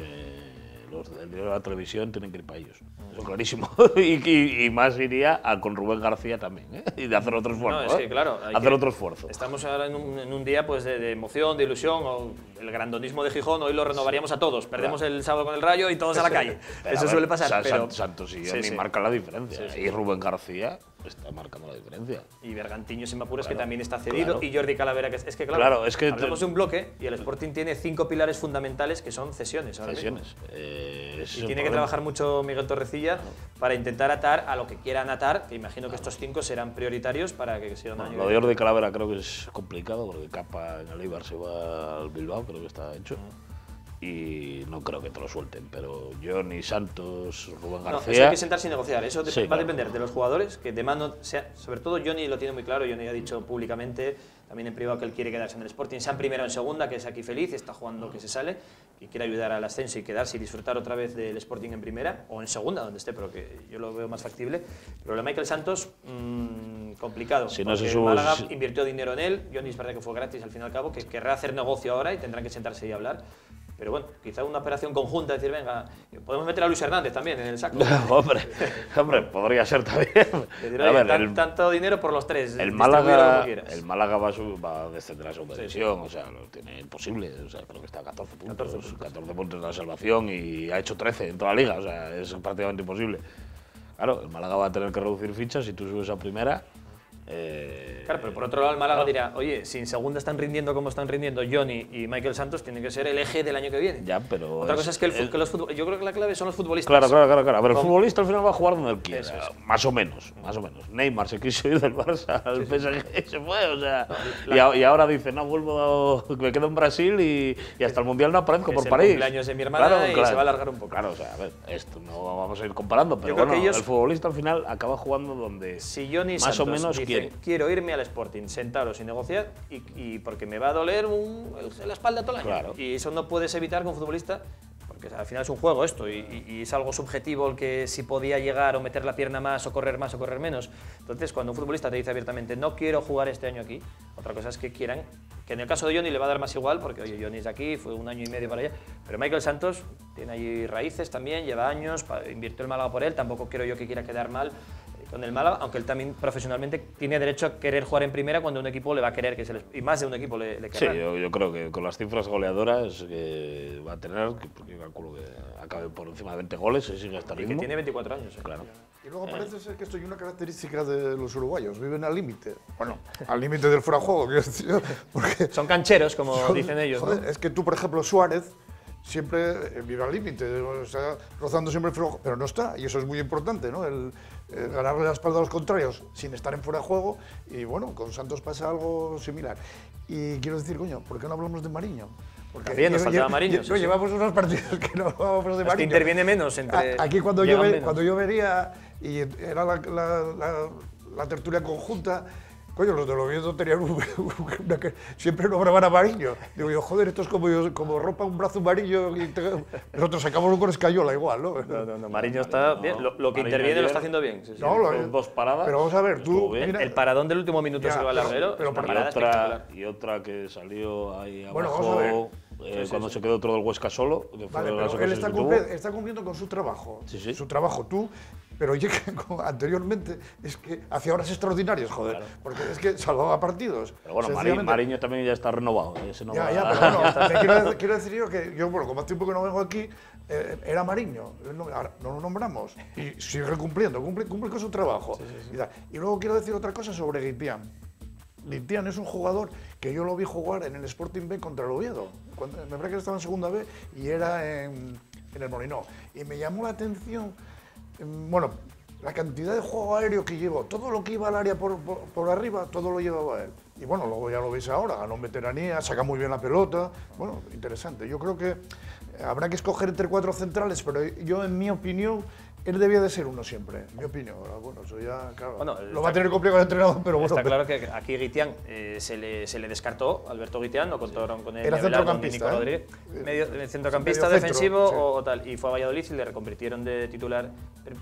los del dinero de la televisión tienen que ir para ellos. Eso clarísimo. y más iría con Rubén García también, ¿eh? Y de hacer otro esfuerzo. No, es que, claro, otro esfuerzo. Estamos ahora en un día pues, de emoción, de ilusión, o el grandonismo de Gijón, hoy lo renovaríamos a todos. Perdemos el sábado con el Rayo y todos a la calle. Eso suele pasar. Pero Santos y Johnny marcan la diferencia. Y Rubén García está marcando la diferencia. Y Bergantiños, sin apuros, que también está cedido. Y Jordi Calavera, que es que hablamos de un bloque y el Sporting tiene 5 pilares fundamentales que son cesiones. Y tiene que trabajar mucho Miguel Torrecilla para intentar atar a lo que quieran atar, que imagino que estos 5 serán prioritarios para que siga un año. Lo de Jordi Calavera creo que es complicado, porque Capa en el Eibar se va al Bilbao, creo que está hecho. Y no creo que te lo suelten, pero Johnny, Santos, Rubén García... Eso hay que sentarse y negociar, eso va a depender de los jugadores, que de mano, sobre todo Johnny lo tiene muy claro, Johnny ha dicho públicamente, también en privado, que él quiere quedarse en el Sporting, sea en primera o en segunda, que es aquí feliz, está jugando que se sale, que quiere ayudar al ascenso y quedarse y disfrutar otra vez del Sporting en primera, o en segunda, donde esté, pero que yo lo veo más factible. Pero lo de Michael Santos, complicado, porque Málaga invirtió dinero en él, Johnny es verdad que fue gratis al fin y al cabo, que querrá hacer negocio ahora y tendrán que sentarse y hablar. Pero bueno, quizá una operación conjunta, decir, venga, podemos meter a Luis Hernández también en el saco. hombre, podría ser también. Decir, oye, tanto dinero por los 3. El Málaga va a descender a segunda división, o sea, lo tiene imposible. O sea, creo que está a 14 puntos de la salvación y ha hecho 13 en toda la liga, o sea, es prácticamente imposible. Claro, el Málaga va a tener que reducir fichas si tú subes a primera. Claro, pero por otro lado el Málaga dirá, oye, si en segunda están rindiendo como están rindiendo Johnny y Michael Santos, tiene que ser el eje del año que viene. Ya, pero otra cosa es que yo creo que la clave son los futbolistas. Claro. A ver, el futbolista al final va a jugar donde él quiera, más o menos. Neymar se quiso ir del Barça al PSG y se fue, o sea, y ahora dice, no, me quedo en Brasil y hasta el Mundial no aparezco por París. Es el cumpleaños de mi hermana y se va a alargar un poco. Claro, o sea, a ver, esto no vamos a ir comparando, pero bueno, el futbolista al final acaba jugando donde si Johnny más o menos quiere. Quiero irme al Sporting, sentaros y negociar, y porque me va a doler la espalda todo el año. Claro. Y eso no puedes evitar con un futbolista, porque al final es un juego esto, y es algo subjetivo el que si podía llegar o meter la pierna más o correr menos. Entonces, cuando un futbolista te dice abiertamente, no quiero jugar este año aquí, otra cosa es que quieran, que en el caso de Johnny le va a dar más igual, porque oye, Johnny es de aquí, fue 1 año y medio para allá, pero Michael Santos tiene allí raíces también, lleva años, invirtió el Málaga por él, tampoco quiero yo que quiera quedar mal con el Málaga, aunque él también profesionalmente tiene derecho a querer jugar en primera cuando un equipo le va a querer, y más de un equipo le querrá. Sí, yo creo que con las cifras goleadoras que va a tener, porque yo calculo que acabe por encima de 20 goles y sigue hasta el ritmo. Y que tiene 24 años. Claro. Y luego parece ser que esto es una característica de los uruguayos, viven al límite. Bueno, al límite del fuera de juego, quiero decir, porque Son cancheros, como dicen ellos, joder, ¿no? es que tú, por ejemplo, Suárez, siempre vive al límite, o sea, rozando siempre el fuera de juego, pero no está, y eso es muy importante, ¿no? El ganarle la espalda a los contrarios sin estar en fuera de juego, y bueno, con Santos pasa algo similar. Y quiero decir, coño, ¿por qué no hablamos de Mariño? Porque También nos faltaba Mariño. No, llevamos unos partidos que no hablábamos de Es Mariño. que interviene menos entre... Aquí cuando llegan yo, menos. cuando yo vería, y era la tertulia conjunta, coño, los del Oviedo tenían siempre nombraban a Mariño. Digo yo, joder, esto es como ropa un brazo amarillo y nosotros sacamos con escayola igual, ¿no? No, Mariño está bien, lo que Mariño interviene lo ayer- está haciendo bien. Sí, sí. No, Con 2 paradas. Pero vamos a ver, tú, estuvo bien. mira, El paradón del último minuto Ya, se va al pero- larguero, pero es una para- parada espectacular. y otra que salió ahí Bueno, abajo, vamos a cuando se quedó otro del Huesca solo, que fue vale, de las pero él ocasiones que tuvo. está cumpliendo con su trabajo. Sí, sí. Su trabajo, tú. Pero oye, que anteriormente es que hacía horas extraordinarias, joder. Claro. Porque es que salvaba partidos. Pero bueno, Sencillamente. Mariño también ya está renovado. Ese no Ya, va- ya, pero bueno, quiero decir yo que yo, bueno, como hace tiempo que no vengo aquí, era Mariño, ahora no lo nombramos, y sigue cumpliendo, cumple con su trabajo. Y tal. Y luego quiero decir otra cosa sobre Guitián. Guitián es un jugador que yo lo vi jugar en el Sporting B contra el Oviedo. Me parece que estaba en segunda B y era en el Molinó. Y me llamó la atención, bueno, la cantidad de juego aéreo que llevó, todo lo que iba al área por arriba, todo lo llevaba él. Y bueno, luego ya lo veis ahora, ganó en veteranía, saca muy bien la pelota. Bueno, interesante. Yo creo que habrá que escoger entre 4 centrales, pero yo, en mi opinión, él debía de ser uno siempre, en mi opinión. Ahora, bueno, eso ya, claro, Bueno, lo va a tener complicado el entrenador, pero bueno. Está claro que aquí Guitián se le descartó, Alberto Guitián, no contaron con él. Era ni hablaron, ni centrocampista, Nico ¿eh? Rodríguez. Centrocampista, Medio centro, defensivo sí. o tal. Y fue a Valladolid y le reconvirtieron de titular.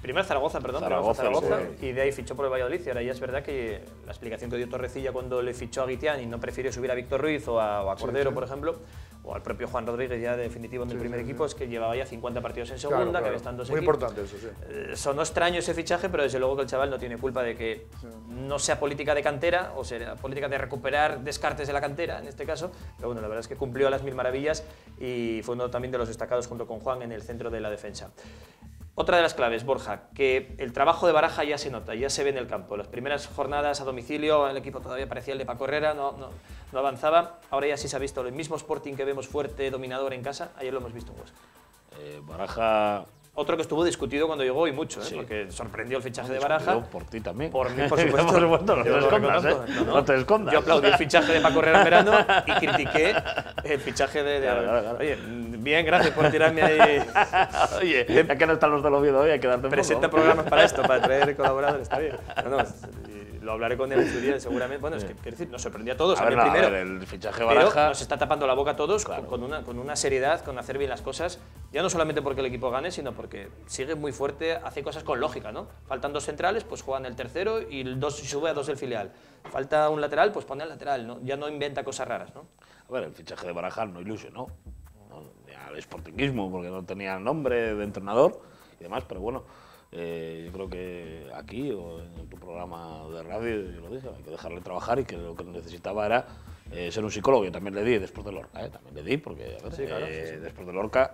Primero Zaragoza, perdón. Zaragoza, Y de ahí fichó por el Valladolid. Y ahora ya es verdad que la explicación que dio Torrecilla cuando le fichó a Guitián y no prefirió subir a Víctor Ruiz o a Cordero, por ejemplo, o al propio Juan Rodríguez ya definitivo en el primer equipo, es que llevaba ya 50 partidos en segunda, Claro, que había estado en 2 muy equipos. importante eso, sí. Sonó extraño ese fichaje, pero desde luego que el chaval no tiene culpa de que no sea política de cantera, o sea, política de recuperar descartes de la cantera, en este caso. Pero bueno, la verdad es que cumplió a las mil maravillas y fue uno también de los destacados junto con Juan en el centro de la defensa. Otra de las claves, Borja, que el trabajo de Baraja ya se nota, ya se ve en el campo. Las primeras jornadas a domicilio, el equipo todavía parecía el de Paco Herrera, no avanzaba. Ahora ya sí se ha visto el mismo Sporting que vemos fuerte, dominador en casa. Ayer lo hemos visto en Huesca. Baraja. Otro que estuvo discutido cuando llegó y mucho, Sí. porque sorprendió el fichaje de Baraja. Por ti también. Por mí, por supuesto. Por supuesto, no te Yo lo escondas, reconozco. ¿eh? No te escondas. Yo aplaudí el fichaje de Paco Herrera en verano y critiqué el fichaje de... Claro. Oye, bien, gracias por tirarme ahí. Oye, ya que no están los del Oviedo hoy, hay que darte un Presenta poco. programas para esto, para traer colaboradores, está bien. Lo hablaré con él en su día, seguramente. Bueno, es que, quiero decir, nos sorprendió a todos. A ver, mí primero. el fichaje Pero Baraja. nos está tapando la boca a todos Claro. con una seriedad, con hacer bien las cosas, ya no solamente porque el equipo gane, sino porque sigue muy fuerte, hace cosas con lógica, ¿no? Faltan 2 centrales, pues juegan el tercero y el 2 sube a 2 del filial. Falta un lateral, pues pone al lateral, ¿no? Ya no inventa cosas raras, ¿no? A ver, el fichaje de Baraja no ilusionó al sportinguismo, porque no tenía nombre de entrenador y demás, pero bueno, yo creo que aquí o en tu programa de radio, yo lo dije, hay que dejarle trabajar y que lo que necesitaba era ser un psicólogo. Yo también le di después de Lorca, también le di, porque a ver, Sí, claro, sí. después de Lorca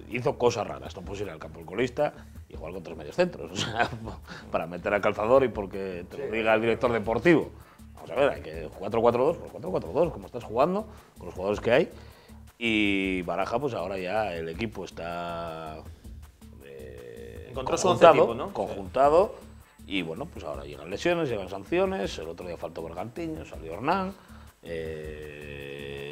hizo cosas raras, no puso ir al campo del colista y jugar con 3 medios centros, o sea, para meter al calzador y porque te lo diga el director deportivo. Vamos a ver, hay que 4-4-2, pues 4-4-2, como estás jugando, con los jugadores que hay. Y Baraja, pues ahora ya el equipo está Encontró su once tipo, ¿no? conjuntado. Y bueno, pues ahora llegan lesiones, llegan sanciones. El otro día faltó Bergantiño, salió Hernán.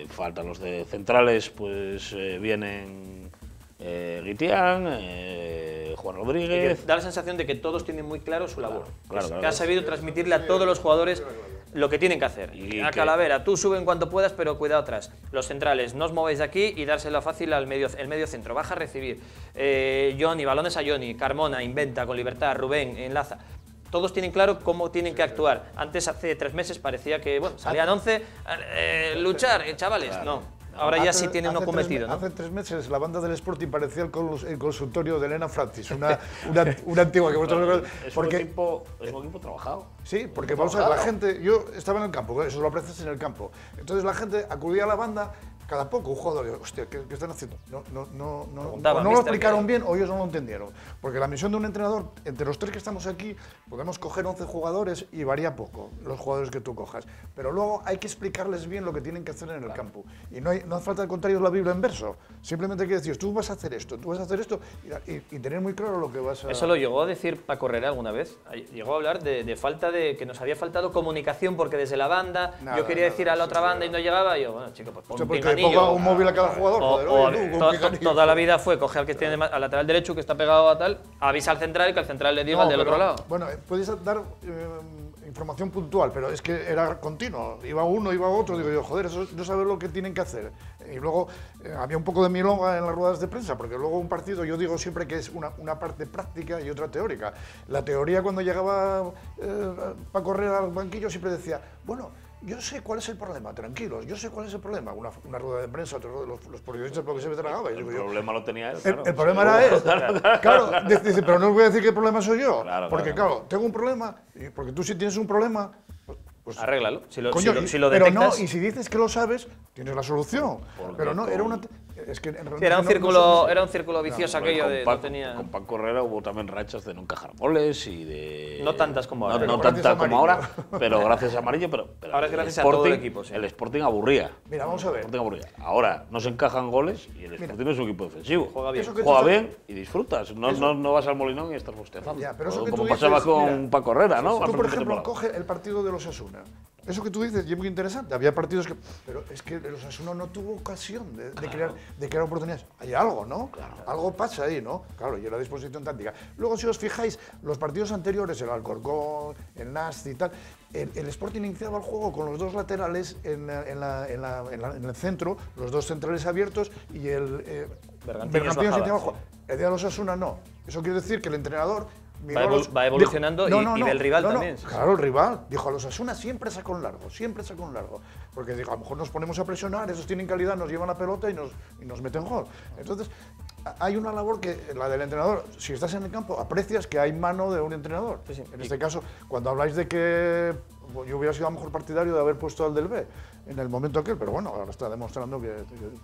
Faltan los de centrales, pues vienen Guitián, Juan Y que Rodríguez. da la sensación de que todos tienen muy claro su labor. claro. Que ha sabido transmitirle a todos los jugadores lo que tienen que hacer. Y A que- Calavera, tú sube en cuanto puedas, pero cuidado atrás. Los centrales, no os mováis de aquí y dárselo fácil al medio centro. Baja a recibir. Johnny, balones a Johnny. Carmona, inventa con libertad. Rubén, enlaza. Todos tienen claro cómo tienen que actuar. Antes, hace 3 meses, parecía que bueno, salían 11, luchar, chavales. No. Ahora ya sí tiene uno cometido, ¿no? Hace 3 meses la banda del Sporting parecía el consultorio de Elena Francis, una antigua que vosotros... Es un equipo trabajado. Sí, porque vamos a ver, la gente, yo estaba en el campo, eso lo aprecias en el campo. Entonces la gente acudía a la banda cada poco un jugador dice, hostia, ¿qué están haciendo? Preguntaba, no lo mister, explicaron bien o ellos no lo entendieron. Porque la misión de un entrenador, entre los 3 que estamos aquí, podemos coger 11 jugadores y varía poco los jugadores que tú cojas. Pero luego hay que explicarles bien lo que tienen que hacer en el campo. Y no hace falta contarles la Biblia en verso. Simplemente hay que decir, tú vas a hacer esto, tú vas a hacer esto, y tener muy claro lo que vas a... ¿Eso lo llegó a decir Paco Herrera alguna vez? Llegó a hablar de falta de que nos había faltado comunicación porque desde la banda yo quería decir a la otra banda y no llegaba. Y yo, bueno, chico, pues pon un pinganillo. Ponga un móvil a cada jugador. Toda la vida fue coger al que tiene al lateral derecho, que está pegado a tal, avisa al central y que el central le diga al del otro lado. Bueno, puedes dar información puntual, pero es que era continuo. Iba uno, iba otro, digo yo, joder, eso no saber lo que tienen que hacer. Y luego había un poco de milonga en las ruedas de prensa, porque luego un partido, yo digo siempre que es una parte práctica y otra teórica. La teoría, cuando llegaba para correr al banquillo, siempre decía, bueno, yo sé cuál es el problema, tranquilos, yo sé cuál es el problema. Una rueda de prensa, los periodistas porque se me tragaba. El problema lo tenía él, claro. El problema era él. Claro, dice, pero no os voy a decir que el problema soy yo. Porque claro, tengo un problema, porque tú si tienes un problema... Pues, arréglalo. Si lo pero detectas. No, y si dices que lo sabes, tienes la solución. Pero no, era una... Es que era un círculo vicioso aquello de... Con Paco Herrera hubo también rachas de no encajar goles y de... No tantas como ahora. No tantas como ahora, pero gracias a Amarillo. Pero ahora es gracias a todo el equipo. Sí. El Sporting aburría. Mira, vamos a ver. Ahora no se encajan goles y el Sporting es un equipo defensivo. Juega bien y disfrutas. No vas al Molinón y estás bostezando. Como dices, pasaba con Paco Herrera, ¿no? Tú, por ejemplo, coge el partido de los Osasuna. Eso que tú dices y es muy interesante. Había partidos que... Pero es que el Osasuna no tuvo ocasión de crear oportunidades. Hay algo, ¿no? Claro. Algo pasa ahí, ¿no? Claro, y la disposición táctica. Luego, si os fijáis, los partidos anteriores, el Alcorcón, el Nasti y tal, el Sporting iniciaba el juego con los dos laterales en el centro, los dos centrales abiertos y el Bergantiños iniciaba el juego. El día de los Osasuna no. Eso quiere decir que el entrenador... Va evolucionando y del rival también. Claro, el rival. Dijo, a los Osasuna siempre saca un largo, Porque dijo, a lo mejor nos ponemos a presionar, esos tienen calidad, nos llevan la pelota y nos meten gol. Entonces, hay una labor que, la del entrenador, si estás en el campo, aprecias que hay mano de un entrenador. Sí. En este caso, cuando habláis de que yo hubiera sido a lo mejor partidario de haber puesto al del B en el momento aquel, pero bueno, ahora está demostrando que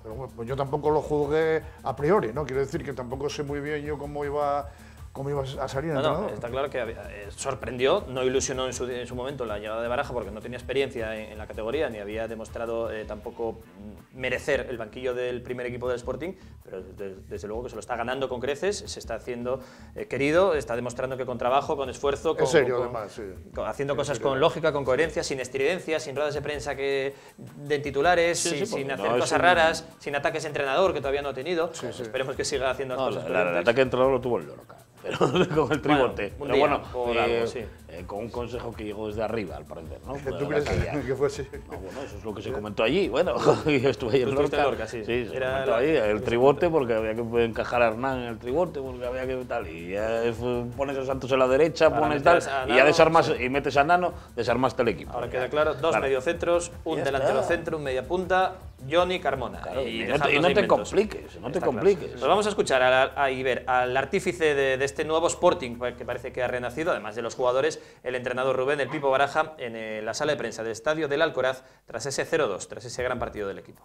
pero bueno, pues yo tampoco lo juzgué a priori, ¿no? Quiero decir que tampoco sé muy bien yo cómo iba a salir el entrenador. Está claro que sorprendió, no ilusionó en su momento la llegada de Baraja porque no tenía experiencia en la categoría ni había demostrado tampoco merecer el banquillo del primer equipo del Sporting, pero desde luego que se lo está ganando con creces, se está haciendo querido, está demostrando que con trabajo, con esfuerzo, haciendo cosas con lógica, con coherencia, sin estridencias, sin ruedas de prensa de titulares, sin hacer cosas raras, sin ataques entrenador que todavía no ha tenido. Esperemos que siga haciendo las cosas. El ataque entrenador lo tuvo el Loroca. Pero con el tribote. Pero bueno, con un consejo que llegó desde arriba, al parecer, ¿no? ¿Tú crees que fue así? No, bueno, eso es lo que se comentó allí. Bueno, yo estuve ahí en Lorca. Sí, se comentó ahí, el tribote, porque había que encajar a Hernán en el tribote, porque había que tal. Y ya pones a Santos en la derecha, pones tal, y ya desarmas, y metes a Nano, desarmaste el equipo. Ahora queda claro, dos mediocentros, un delantero centro, un media punta, Johnny Carmona. Y no te compliques, no te compliques. Pues vamos a escuchar al artífice de este nuevo Sporting, que parece que ha renacido, además de los jugadores, el entrenador Rubén El Pipo Baraja, en la sala de prensa del estadio del Alcoraz, tras ese 0-2, tras ese gran partido del equipo.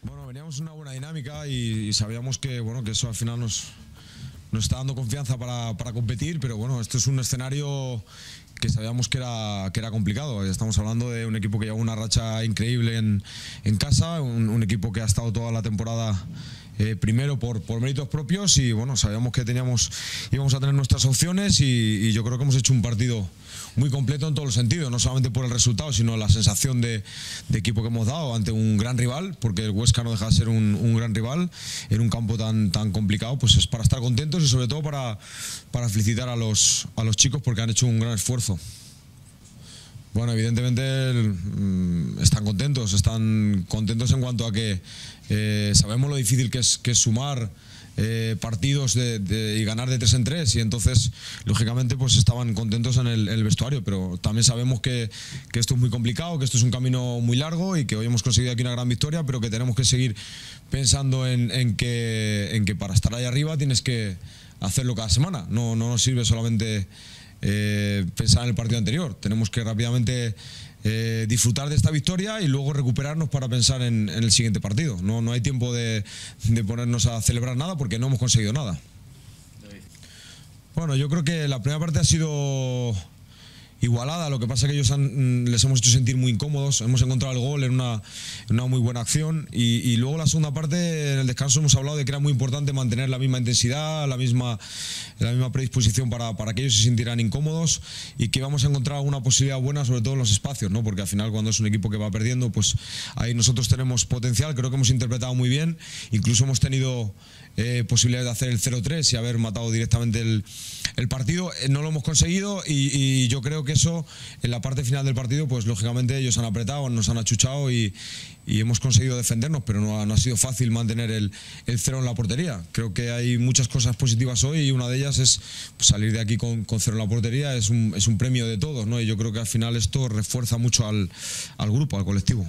Bueno, veníamos en una buena dinámica y sabíamos que eso al final nos está dando confianza para competir, pero bueno, esto es un escenario que sabíamos que era complicado. Estamos hablando de un equipo que lleva una racha increíble en casa, un equipo que ha estado toda la temporada primero por méritos propios y bueno, sabíamos que íbamos a tener nuestras opciones y yo creo que hemos hecho un partido muy completo en todos los sentidos, no solamente por el resultado, sino la sensación de equipo que hemos dado ante un gran rival, porque el Huesca no deja de ser un gran rival en un campo tan complicado, pues es para estar contentos y sobre todo para felicitar a los chicos porque han hecho un gran esfuerzo. Bueno, evidentemente están contentos en cuanto a que sabemos lo difícil que es sumar partidos y ganar de 3 en 3 y entonces lógicamente pues estaban contentos en el vestuario, pero también sabemos que esto es muy complicado, que esto es un camino muy largo y que hoy hemos conseguido aquí una gran victoria, pero que tenemos que seguir pensando en que para estar ahí arriba tienes que hacerlo cada semana, no nos sirve solamente pensar en el partido anterior, tenemos que rápidamente disfrutar de esta victoria y luego recuperarnos para pensar en el siguiente partido. No hay tiempo de ponernos a celebrar nada porque no hemos conseguido nada. Bueno, yo creo que la primera parte ha sido igualada, lo que pasa es que ellos les hemos hecho sentir muy incómodos, hemos encontrado el gol en una muy buena acción y luego la segunda parte, en el descanso hemos hablado de que era muy importante mantener la misma intensidad, la misma predisposición para que ellos se sintieran incómodos y que íbamos a encontrar alguna posibilidad buena, sobre todo en los espacios, ¿no? Porque al final cuando es un equipo que va perdiendo, pues ahí nosotros tenemos potencial, creo que hemos interpretado muy bien, incluso hemos tenido posibilidad de hacer el 0-3 y haber matado directamente el partido. No lo hemos conseguido y yo creo que eso en la parte final del partido pues lógicamente ellos han apretado, nos han achuchado y hemos conseguido defendernos, pero no ha sido fácil mantener el 0 en la portería. Creo que hay muchas cosas positivas hoy y una de ellas es pues, salir de aquí con 0 en la portería, es un premio de todos, ¿no? Y yo creo que al final esto refuerza mucho al grupo, al colectivo.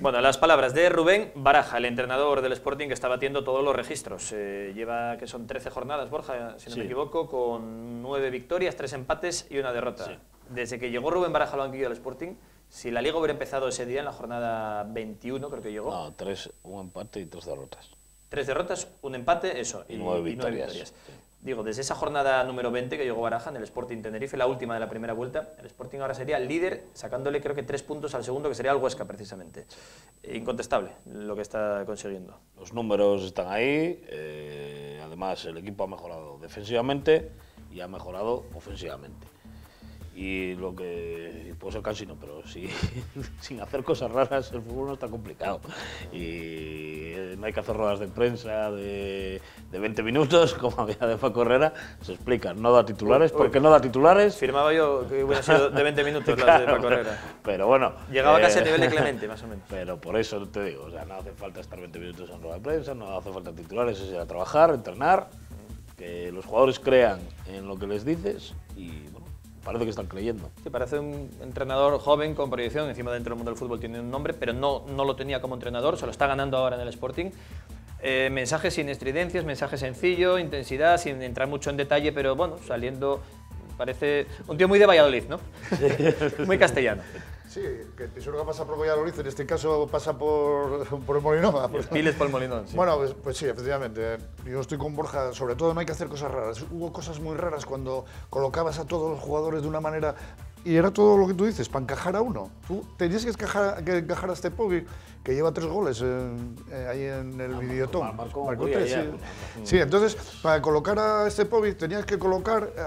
Bueno, las palabras de Rubén Baraja, el entrenador del Sporting que está batiendo todos los registros. Lleva, que son 13 jornadas, Borja, si no me equivoco, con 9 victorias, 3 empates y 1 derrota. Sí. Desde que llegó Rubén Baraja al banquillo del Sporting, si la Liga hubiera empezado ese día, en la jornada 21, creo que llegó. No, 1 empate y 3 derrotas. 3 derrotas, 1 empate, eso. Y 9 victorias. Sí. Digo, desde esa jornada número 20 que llegó Baraja en el Sporting Tenerife, la última de la primera vuelta, el Sporting ahora sería el líder, sacándole creo que 3 puntos al segundo, que sería el Huesca precisamente. Incontestable lo que está consiguiendo. Los números están ahí, además el equipo ha mejorado defensivamente y ha mejorado ofensivamente. Y lo que puede ser cansino, pero sí, sin hacer cosas raras el fútbol no está complicado. Y no hay que hacer ruedas de prensa de 20 minutos, como había de Paco Herrera, se explica, no da titulares, ¿por qué no da titulares? Firmaba yo que hubiera sido de 20 minutos las de Paco Herrera. Pero bueno. Llegaba casi a nivel de Clemente, más o menos. Pero por eso te digo, o sea, no hace falta estar 20 minutos en rueda de prensa, no hace falta titulares, es ir a trabajar, entrenar, que los jugadores crean en lo que les dices y bueno, parece que están creyendo. Sí, parece un entrenador joven con proyección, encima dentro del mundo del fútbol tiene un nombre, pero no lo tenía como entrenador, se lo está ganando ahora en el Sporting. Mensajes sin estridencias, mensaje sencillo, intensidad, sin entrar mucho en detalle, pero bueno, saliendo, parece un tío muy de Valladolid, ¿no? Muy castellano. Sí, que eso que pasa por Valladolid, en este caso pasa por el Molinón. Piles por el Molinón, sí. Bueno, pues sí, efectivamente. Yo estoy con Borja, sobre todo no hay que hacer cosas raras. Hubo cosas muy raras cuando colocabas a todos los jugadores de una manera y era todo lo que tú dices, para encajar a uno. Tú tenías que encajar a Stepovic, que lleva 3 goles ahí en el videotón. Marcó 3, sí. Sí, entonces, para colocar a Stepovic tenías que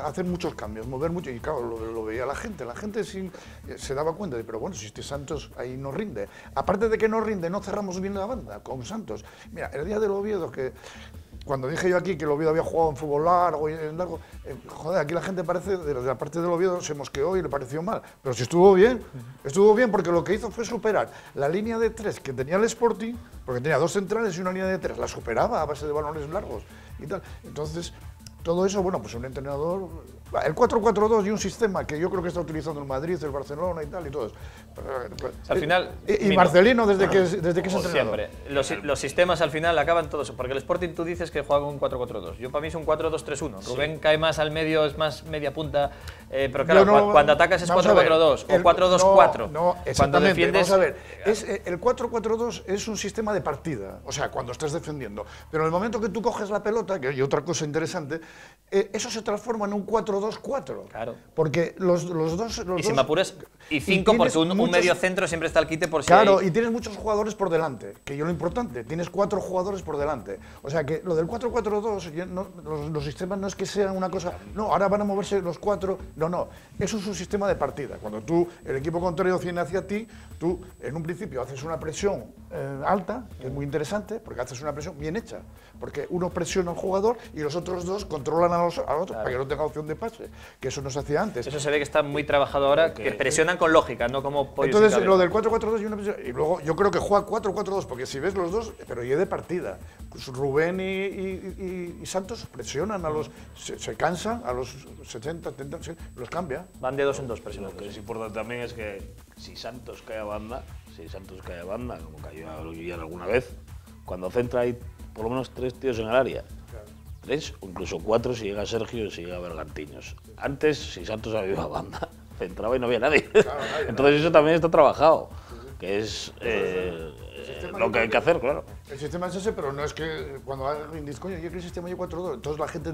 hacer muchos cambios, mover mucho. Y claro, lo veía la gente se daba cuenta de, pero bueno, si este Santos ahí no rinde. Aparte de que no rinde, no cerramos bien la banda con Santos. Mira, el día del Oviedo, que cuando dije yo aquí que el Oviedo había jugado en fútbol largo y en largo, joder, aquí la gente parece, de la parte del Oviedo se mosqueó y le pareció mal. Pero si estuvo bien porque lo que hizo fue superar la línea de 3 que tenía el Sporting, porque tenía 2 centrales y una línea de 3, la superaba a base de balones largos y tal. Entonces, todo eso, bueno, pues un entrenador, el 4-4-2 y un sistema que yo creo que está utilizando el Madrid, el Barcelona y tal y todo eso. Al final, y Marcelino desde que es entrenador. Siempre. Los sistemas al final acaban todos, porque el Sporting tú dices que juega con un 4-4-2. Yo para mí es un 4-2-3-1. Sí. Rubén cae más al medio, es más media punta, pero claro, cuando atacas es 4-4-2 o 4-2-4. No, cuando defiendes, vamos a ver, el 4-4-2 es un sistema de partida, o sea, cuando estás defendiendo. Pero en el momento que tú coges la pelota, que hay otra cosa interesante, eso se transforma en un 4-2-4. Claro. Porque los dos... Y si me apuras, y 5, porque un medio centro siempre está al quite por si Claro, y tienes muchos jugadores por delante, que yo lo importante, tienes 4 jugadores por delante. O sea que lo del 4-4-2, los sistemas no es que sean una cosa... No, ahora van a moverse los 4... No, eso es un sistema de partida. Cuando el equipo contrario viene hacia ti, tú en un principio haces una presión alta, que es muy interesante, porque haces una presión bien hecha. Porque uno presiona al jugador y los otros 2 controlan al otro, claro, para que no tenga opción de pase, que eso no se hacía antes. Eso se ve que está muy trabajado ahora, que presionan con lógica, no como pollos. Entonces, lo del 4-4-2 y una presión, y luego yo creo que juega 4-4-2, porque si ves los dos, pero ya de partida, Rubén y Santos presionan a los, se cansan a los 70, 70, los cambia. Van de 2 en 2 presionando. Lo que es importante también es que si Santos cae a banda, como cayó a alguna vez, cuando centra hay por lo menos 3 tíos en el área. 3 o incluso 4 si llega Sergio y si llega Bergantiños. Antes, si Santos había ido a banda, entraba y no había nadie. Entonces eso también está trabajado, que es lo que hay que hacer, claro. El sistema es ese, pero no es que cuando alguien dice, coño, yo quiero el sistema y 4-2, entonces la gente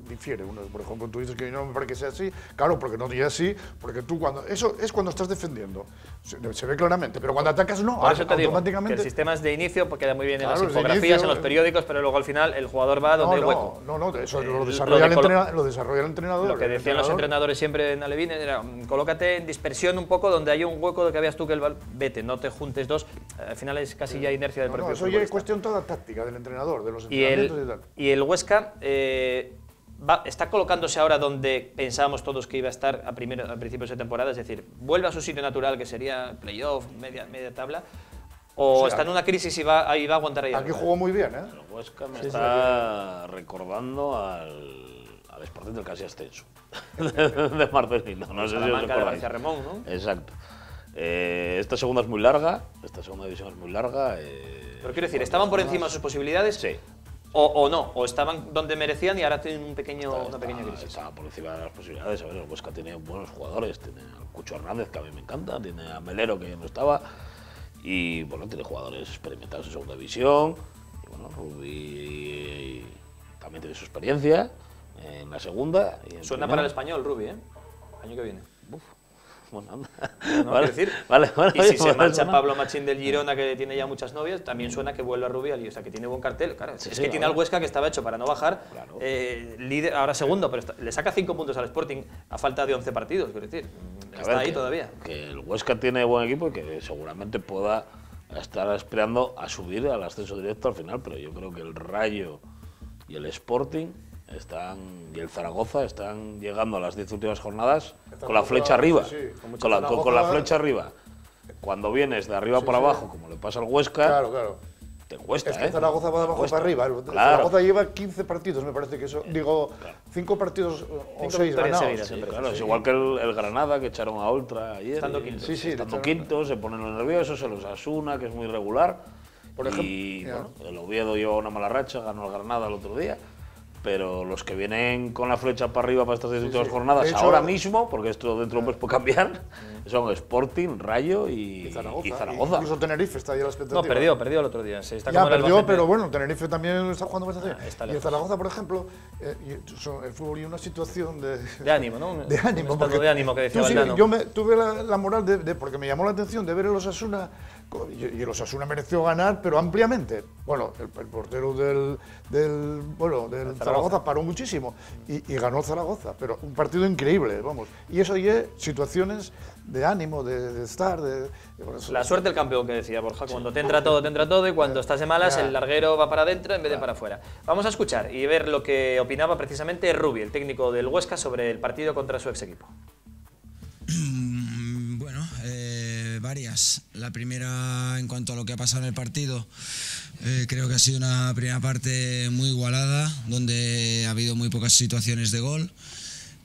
difiere. Uno, por ejemplo, tú dices que no me parece que sea así, claro, porque no es así, porque tú eso es cuando estás defendiendo, se ve claramente, pero cuando atacas no, por eso te digo, automáticamente. que el sistema es de inicio, porque queda muy bien en Claro, las infografías, inicio, en los periódicos, pero luego al final el jugador va donde hay hueco. No, eso lo desarrolla el entrenador. Lo que decían los entrenadores siempre en Alevín era, colócate en dispersión un poco, donde hay un hueco de que veas tú que el balón, vete, no te juntes dos, al final es casi ya inercia del propio eso ya es cuestión toda táctica del entrenador, de los y entrenamientos y tal. Y el Huesca está colocándose ahora donde pensábamos todos que iba a estar a principios de temporada, es decir, vuelve a su sitio natural, que sería playoff, media tabla, o está en una crisis y va a aguantar ahí. Aquí jugó muy bien, ¿eh? El Huesca me está recordando al Sporting del casi ascenso, de Marcelino, no sé si os acordáis. Ramón, ¿no? Exacto. Esta segunda es muy larga, esta segunda división es muy larga. Pero quiero decir, ¿estaban por encima de sus posibilidades? Sí. O no, o estaban donde merecían y ahora tienen una pequeña crisis. Estaba por encima de las posibilidades. A ver, el Huesca tiene buenos jugadores, tiene a Cucho Hernández, que a mí me encanta, tiene a Melero, que ya no estaba, y bueno, tiene jugadores experimentados en segunda división, y bueno, Rubí también tiene su experiencia en la segunda. Y en Suena primera. para el Español, Rubí, ¿eh? Año que viene. Uf. Bueno, anda. No, vale, decir, vale, y si se marcha Pablo Machín del Girona, que tiene ya muchas novias, también suena que vuelve a Rubí, o sea, que tiene buen cartel. Claro, Sí, es sí, que tiene al Huesca, que estaba hecho para no bajar, Claro. líder, ahora segundo, pero le saca 5 puntos al Sporting a falta de 11 partidos, quiero decir. Está ahí todavía. Que el Huesca tiene buen equipo y que seguramente pueda estar aspirando a subir al ascenso directo al final, pero yo creo que el Rayo y el Sporting y el Zaragoza están llegando a las 10 últimas jornadas con la flecha arriba. Con la flecha arriba. Cuando vienes de arriba para abajo, como le pasa al Huesca, Claro. te cuesta. Es que Zaragoza va de abajo para arriba. Claro. Zaragoza lleva 15 partidos, me parece que eso. Digo, 5 partidos o 6 ganados. seguidas, Sí, siempre. claro, es igual que el Granada, que echaron a Oltra ayer. Estando quintos. Estando quintos, se ponen los nerviosos, se los Asuna, que es muy regular. Por ejemplo, y bueno, el Oviedo lleva una mala racha, ganó el Granada el otro día. Pero los que vienen con la flecha para arriba para estas 10 últimas jornadas, de hecho, ahora mismo, porque esto dentro de un mes puede cambiar, son Sporting, Rayo y Zaragoza. Incluso Tenerife está ahí a la expectativa. No, perdió el otro día. Sí, está Ya como el perdió, Albacete. pero bueno, Tenerife también está jugando bastante está bien. Y el lejos. Zaragoza, por ejemplo, el fútbol y una situación De ánimo, ¿no? de ánimo. Un estado de ánimo que decía tú sí, Valdano. yo tuve la moral porque me llamó la atención de ver el Osasuna, y el Osasuna mereció ganar, pero ampliamente. Bueno, el portero del Zaragoza paró muchísimo y ganó Zaragoza, pero un partido increíble, vamos. Y eso ya situaciones de ánimo, de estar. La suerte del campeón, que decía Borja, cuando te entra todo, y cuando estás de malas, el larguero va para adentro en vez de para afuera. Vamos a escuchar y ver lo que opinaba precisamente Rubí, el técnico del Huesca, sobre el partido contra su ex equipo. Bueno, varias. La primera, en cuanto a lo que ha pasado en el partido, creo que ha sido una primera parte muy igualada, donde ha habido muy pocas situaciones de gol.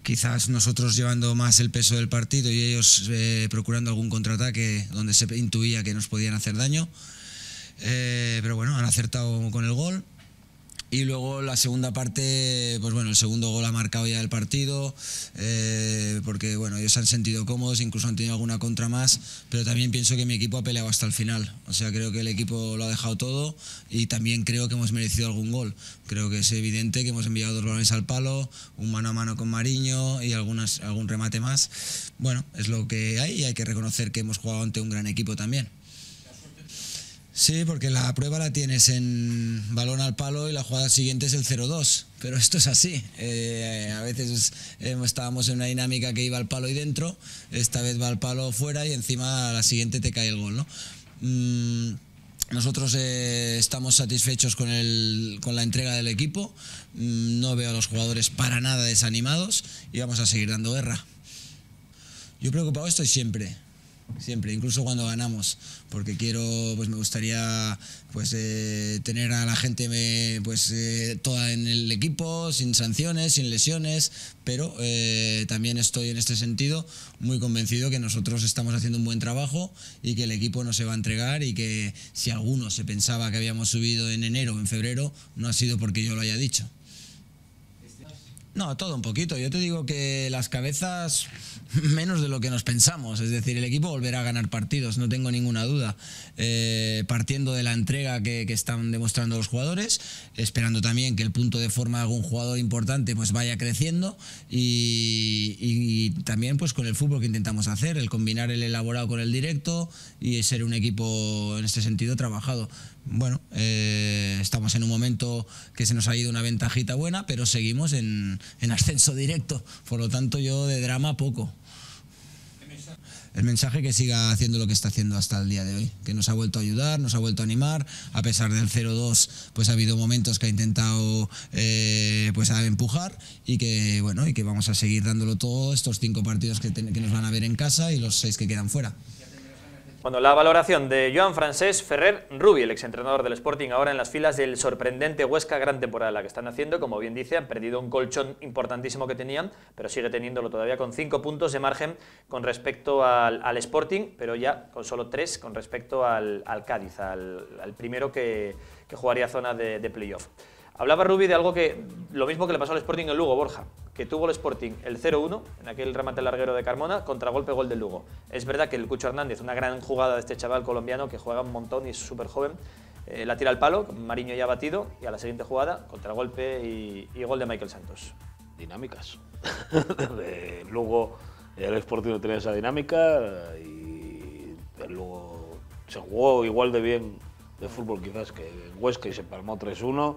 Quizás nosotros llevando más el peso del partido y ellos procurando algún contraataque donde se intuía que nos podían hacer daño. Pero bueno, han acertado con el gol. Y luego la segunda parte, pues bueno, el segundo gol ha marcado ya el partido, porque bueno, ellos se han sentido cómodos, incluso han tenido alguna contra más, pero también pienso que mi equipo ha peleado hasta el final. O sea, creo que el equipo lo ha dejado todo y también creo que hemos merecido algún gol. Creo que es evidente que hemos enviado 2 balones al palo, un mano a mano con Mariño y algún remate más. Bueno, es lo que hay y hay que reconocer que hemos jugado ante un gran equipo también. Sí, porque la prueba la tienes en balón al palo y la jugada siguiente es el 0-2, pero esto es así. A veces estábamos en una dinámica que iba al palo y dentro, esta vez va al palo fuera y encima a la siguiente te cae el gol, ¿no? Nosotros estamos satisfechos con la entrega del equipo, no veo a los jugadores para nada desanimados y vamos a seguir dando guerra. Yo preocupado estoy siempre, incluso cuando ganamos, porque me gustaría tener a la gente toda en el equipo, sin sanciones, sin lesiones, pero también estoy en este sentido muy convencido que nosotros estamos haciendo un buen trabajo y que el equipo no se va a entregar y que si alguno se pensaba que habíamos subido en enero o en febrero, no ha sido porque yo lo haya dicho. No, todo un poquito. Yo te digo que las cabezas menos de lo que nos pensamos. Es decir, el equipo volverá a ganar partidos, no tengo ninguna duda. Partiendo de la entrega que están demostrando los jugadores, esperando también que el punto de forma de algún jugador importante pues vaya creciendo y también pues con el fútbol que intentamos hacer, el combinar el elaborado con el directo y ser un equipo en este sentido trabajado. Bueno, estamos en un momento que se nos ha ido una ventajita buena, pero seguimos en ascenso directo, por lo tanto yo de drama poco. El mensaje que siga haciendo lo que está haciendo hasta el día de hoy, que nos ha vuelto a ayudar, nos ha vuelto a animar, a pesar del 0-2 pues ha habido momentos que ha intentado pues a empujar y que bueno, y que vamos a seguir dándolo todo estos 5 partidos que nos van a ver en casa y los 6 que quedan fuera. Bueno, la valoración de Joan Francesc Ferrer Rubi, el exentrenador del Sporting, ahora en las filas del sorprendente Huesca, gran temporada la que están haciendo, como bien dice, han perdido un colchón importantísimo que tenían, pero sigue teniéndolo todavía con 5 puntos de margen con respecto al Sporting, pero ya con solo 3 con respecto al Cádiz, al primero que jugaría zona de playoff. Hablaba Rubi de algo que, lo mismo que le pasó al Sporting en Lugo, Borja, que tuvo el Sporting el 0-1 en aquel remate larguero de Carmona, contragolpe gol del Lugo. Es verdad que el Cucho Hernández, una gran jugada de este chaval colombiano que juega un montón y es súper joven, la tira al palo, Mariño ya batido, y a la siguiente jugada, contragolpe y gol de Michael Santos. Dinámicas. De Lugo, el Sporting no tenía esa dinámica y el Lugo se jugó igual de bien de fútbol quizás que en Huesca y se palmó 3-1.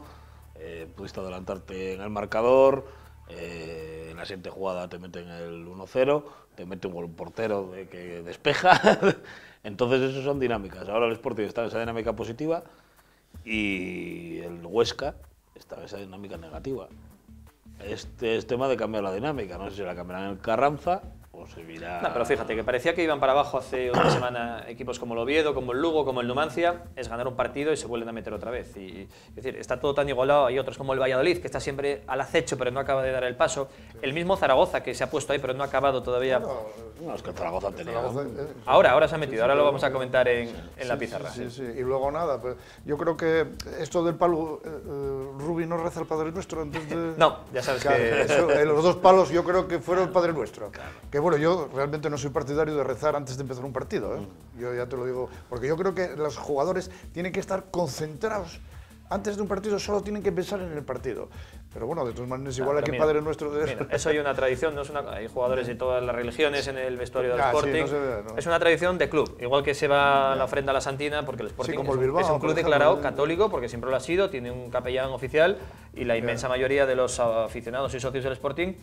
Pudiste adelantarte en el marcador, en la siguiente jugada te meten el 1-0, te mete un gol portero que despeja. Entonces eso son dinámicas. Ahora el Sporting está en esa dinámica positiva y el Huesca está en esa dinámica negativa. Este es tema de cambiar la dinámica, no sé si la cambiarán en el Carranza o se virá... No, pero fíjate, que parecía que iban para abajo hace una semana equipos como el Oviedo, como el Lugo, como el Numancia, es ganar un partido y se vuelven a meter otra vez. Es decir, está todo tan igualado, hay otros como el Valladolid, que está siempre al acecho pero no acaba de dar el paso, el mismo Zaragoza, que se ha puesto ahí pero no ha acabado todavía. No, es que Zaragoza tenía... Ahora se ha metido, ahora lo vamos a comentar en la pizarra. Sí. Y luego nada, pues, yo creo que esto del palo, Rubi no reza el Padre Nuestro antes de... No, ya sabes claro, que... eso, los 2 palos yo creo que fueron el Padre Nuestro. Claro. Que bueno, yo realmente no soy partidario de rezar antes de empezar un partido, ¿eh? Yo ya te lo digo, porque yo creo que los jugadores tienen que estar concentrados. Antes de un partido solo tienen que pensar en el partido. Pero bueno, de todas maneras, igual aquí Padre Nuestro... Mira, eso hay una tradición, no es hay jugadores de todas las religiones en el vestuario del Sporting. Sí, no se ve, ¿no? Es una tradición de club, igual que se va la ofrenda a la Santina, porque el Sporting como el Bilbao, es un club declarado católico, porque siempre lo ha sido, tiene un capellán oficial y la inmensa mayoría de los aficionados y socios del Sporting,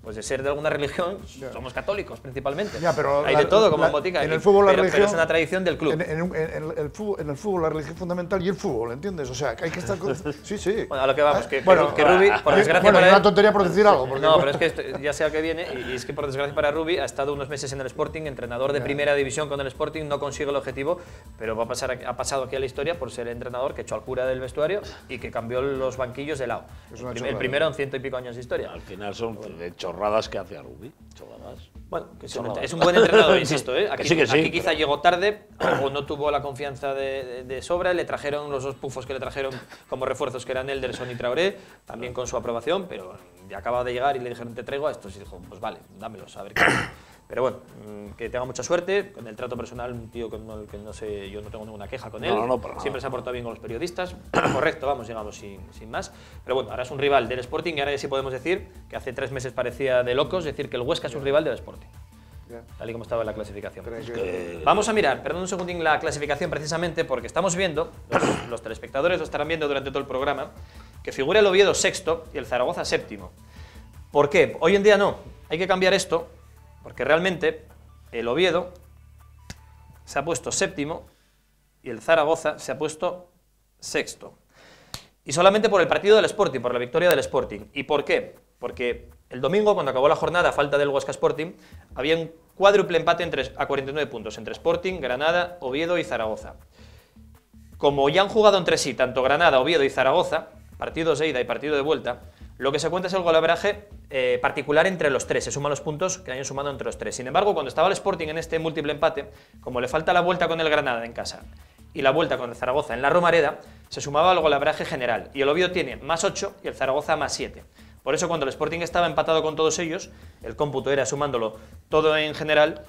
pues de ser de alguna religión, somos católicos principalmente. Pero hay de todo como en botica. En el fútbol la religión, pero es una tradición del club. En el fútbol la religión fundamental y el fútbol, ¿entiendes? O sea, que hay que estar... Sí. Bueno, a lo que vamos, que Rubi, por desgracia bueno, para él... una tontería por decir algo. Porque, no, pero es que ya sea que viene, y es que por desgracia para Rubi, ha estado unos meses en el Sporting, entrenador de primera división con el Sporting, no consigue el objetivo, pero ha pasado aquí a la historia por ser entrenador que echó al cura del vestuario y que cambió los banquillos de lado. El primero en 100 y pico años de historia. Al final son chorradas que hace Rubi. Bueno, que es un buen entrenador, insisto, ¿eh? Aquí quizá llegó tarde o no tuvo la confianza de sobra, le trajeron los 2 pufos que le trajeron como refuerzos, que eran Elderson y Traoré, también con su aprobación, pero ya acaba de llegar y le dijeron te traigo a estos y dijo, pues vale, dámelos, a ver qué. Pero bueno, que tenga mucha suerte, con el trato personal, un tío que no sé, yo no tengo ninguna queja con él, siempre se ha portado bien con los periodistas, correcto, vamos, digamos, sin más. Pero bueno, ahora es un rival del Sporting y ahora ya sí podemos decir que hace 3 meses parecía de locos decir que el Huesca es un rival del Sporting, tal y como estaba en la clasificación. Vamos a mirar, perdón un segundín, la clasificación precisamente porque estamos viendo, los telespectadores lo estarán viendo durante todo el programa, que figura el Oviedo 6º y el Zaragoza 7º. ¿Por qué? Hoy en día no, hay que cambiar esto. Porque realmente el Oviedo se ha puesto 7º y el Zaragoza se ha puesto 6º. Y solamente por el partido del Sporting, por la victoria del Sporting. ¿Y por qué? Porque el domingo, cuando acabó la jornada, a falta del Huesca Sporting, había un cuádruple empate a 49 puntos entre Sporting, Granada, Oviedo y Zaragoza. Como ya han jugado entre sí tanto Granada, Oviedo y Zaragoza, partidos de ida y partido de vuelta, lo que se cuenta es el golaveraje particular entre los 3, se suman los puntos que hayan sumado entre los 3. Sin embargo, cuando estaba el Sporting en este múltiple empate, como le falta la vuelta con el Granada en casa y la vuelta con el Zaragoza en la Romareda, se sumaba el golaveraje general y el Oviedo tiene más 8 y el Zaragoza más 7. Por eso cuando el Sporting estaba empatado con todos ellos, el cómputo era sumándolo todo en general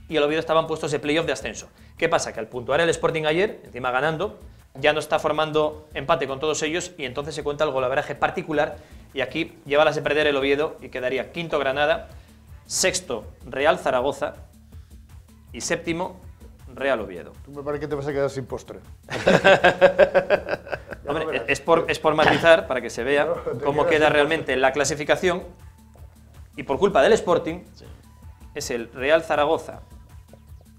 y el Oviedo estaban puestos de playoff de ascenso. ¿Qué pasa? Que al puntuar el Sporting ayer, encima ganando, ya no está formando empate con todos ellos y entonces se cuenta el golaveraje particular y aquí lleva las de perder el Oviedo y quedaría quinto Granada, sexto Real Zaragoza y séptimo Real Oviedo. Tú me parece que te vas a quedar sin postre. Hombre, es por matizar, para que se vea cómo queda realmente la clasificación. Y por culpa del Sporting, es el Real Zaragoza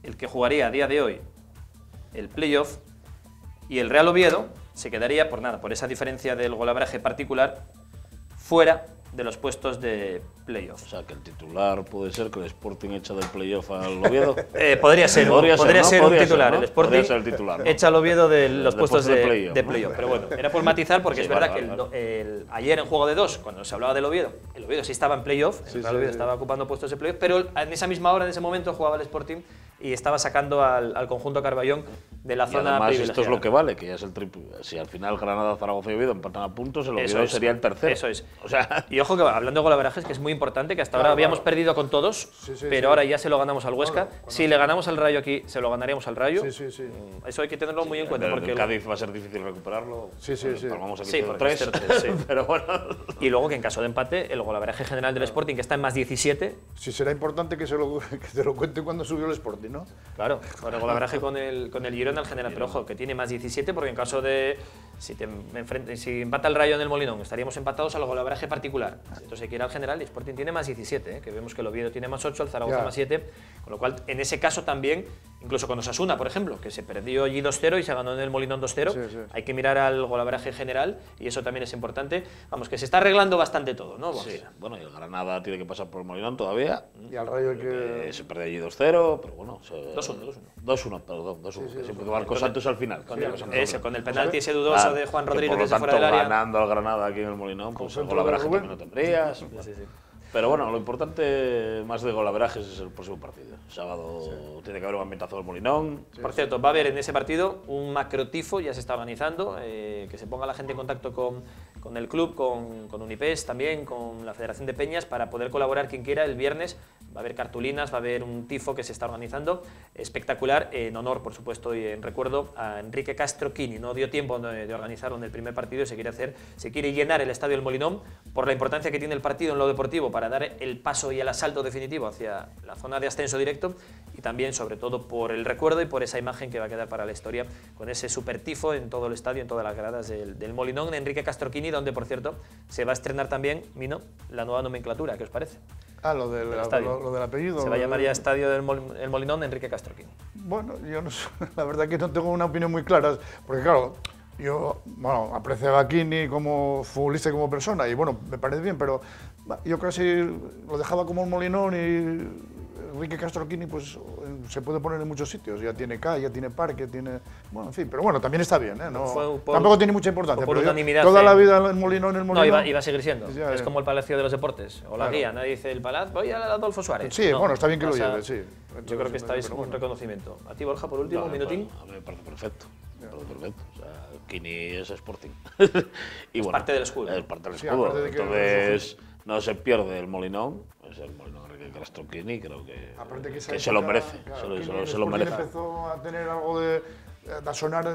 el que jugaría a día de hoy el playoff y el Real Oviedo se quedaría, por nada, por esa diferencia del golaveraje particular, fuera de los puestos de playoff. O sea, que el titular puede ser que el Sporting echa del playoff al Oviedo. Podría ser un titular. ¿no? El Sporting ser el titular, ¿no? echa al Oviedo de los puestos de playoff. playoff. Pero bueno, era por matizar porque Sí, es verdad vale. que ayer en Juego de Dos, cuando se hablaba del Oviedo, el Oviedo sí estaba en playoff, el Real Oviedo estaba ocupando puestos de playoff, pero en esa misma hora, en ese momento, jugaba el Sporting y estaba sacando al conjunto Carballón de la Y zona además privilegiada. esto es lo que vale, que ya es el triple. Si al final Granada, Zaragoza y Oviedo empatan a puntos, el Oviedo sería el tercero. Eso es. O sea, Y ojo que hablando de golaverajes, que es muy importante, que hasta ahora habíamos perdido con todos, pero ahora ya se lo ganamos al Huesca. Si le ganamos al Rayo aquí, se lo ganaríamos al Rayo. Eso hay que tenerlo muy en cuenta. Porque el Cádiz va a ser difícil recuperarlo. Vamos aquí Sí, 0-3, sí. pero bueno. Y luego que en caso de empate, el golaveraje general del Sporting, que está en más 17. Sí, será importante que te lo cuente cuando subió el Sporting, ¿no? Claro, con el golaveraje con el Girona al general, pero ojo, que tiene más 17 porque en caso de si empata el Rayo en el Molinón, estaríamos empatados al golaveraje particular. Entonces hay que ir al general y Sporting tiene más 17, que vemos que el Oviedo tiene más 8, el Zaragoza más 7, con lo cual en ese caso también, incluso con Osasuna, por ejemplo, que se perdió allí 2-0 y se ganó en el Molinón 2-0, hay que mirar al golaveraje general y eso también es importante. Vamos, que se está arreglando bastante todo, ¿no? Sí. Bueno, y el Granada tiene que pasar por el Molinón todavía. Y al Rayo hay que... Se perdió allí 2-0, pero bueno. 2-1. Perdón, 2-1. Siempre que Marcos Santos al final. Con el penalti ese dudoso de Juan Rodríguez desde fuera del área. Ganando al Granada aquí en el Molinón, pues el golaveraje también no tendrías. Pero bueno, lo importante más de golaverajes es el próximo partido. Sábado tiene que haber un ambientazo del Molinón. Por cierto, va a haber en ese partido un macrotifo, ya se está organizando, que se ponga la gente en contacto con el club, con Unipes también, con la Federación de Peñas, para poder colaborar quien quiera el viernes. Va a haber cartulinas, va a haber un tifo que se está organizando, espectacular, en honor, por supuesto, y en recuerdo a Enrique Castro Quini. No dio tiempo de organizarlo en el primer partido y se quiere llenar el estadio del Molinón por la importancia que tiene el partido en lo deportivo para dar el paso y el asalto definitivo hacia la zona de ascenso directo y también, sobre todo, por el recuerdo y por esa imagen que va a quedar para la historia con ese super tifo en todo el estadio, en todas las gradas del Molinón, Enrique Castro Quini, donde, por cierto, se va a estrenar también, Mino, la nueva nomenclatura. ¿Qué os parece? Lo del apellido. Se va a llamar ya Estadio del Molinón Enrique Castro Quini. Bueno, yo no sé, la verdad que no tengo una opinión muy clara, porque claro, yo apreciaba a Quini como futbolista y como persona, y bueno, me parece bien, pero yo casi lo dejaba como un Molinón y Enrique Castro Quini pues se puede poner en muchos sitios, ya tiene calle, ya tiene parque, tiene... Bueno, en fin, pero bueno, también está bien, ¿eh? Tampoco tiene mucha importancia, pero toda la vida el Molinón, No, iba a seguir siendo, es como el Palacio de los Deportes, o la guía, nadie dice el Palacio, voy a Adolfo Suárez. Sí, bueno, está bien que lo lleve, sí. Yo creo que estáis un reconocimiento. A ti, Borja, por último, un minutín. A mí me parece perfecto. O sea, Quini es Sporting. Y es bueno, parte del escudo. Es parte del escudo. Entonces, no se pierde el Molinón. Es el Molinón Enrique Castro Quini, creo que se lo merece. Se lo merece. Empezó a tener algo de sonar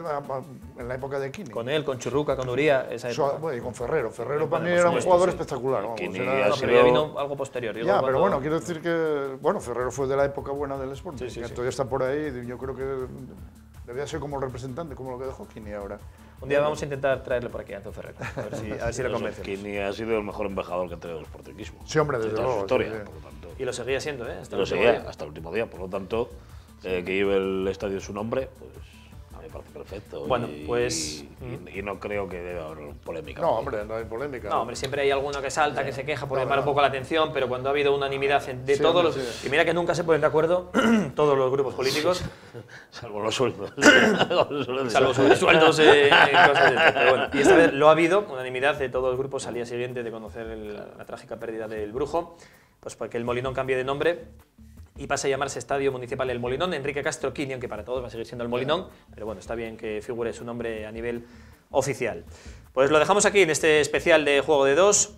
en la época de Quini. Con él, con Churruca, con Uría, esa época. Y con Ferrero. Ferrero para mí era un jugador espectacular. Pero ya vino algo posterior. Ya, pero bueno, quiero decir que Ferrero fue de la época buena del Sporting. Todavía está por ahí. Yo creo que debía ser como el representante, como lo que dejó Quini ahora. Un día vamos a intentar traerle por aquí a Antonio Ferrero, a ver si lo convencemos. Quini ha sido el mejor embajador que ha tenido el sportingismo. Sí, hombre, desde luego. Historia, por lo tanto. Y lo seguía siendo, ¿eh? Hasta el último día. Por lo tanto, que lleve el estadio su nombre, pues a mí me parece perfecto. Bueno, pues... Y no creo que deba haber polémica. No, hombre, no hay polémica. No, hombre, siempre hay alguno que salta, que se queja por llamar un poco la atención, pero cuando ha habido unanimidad de todos los... Y mira que nunca se ponen de acuerdo todos los grupos políticos. Salvo los sueldos. Salvo sobre sueldos y cosas de este. Pero bueno, y esta vez lo ha habido, unanimidad de todos los grupos al día siguiente de conocer la trágica pérdida del Brujo, pues porque el Molinón cambie de nombre y pasa a llamarse Estadio Municipal El Molinón Enrique Castro Quini, aunque para todos va a seguir siendo El Molinón, pero bueno, está bien que figure su nombre a nivel oficial. Pues lo dejamos aquí en este especial de Juego de Dos.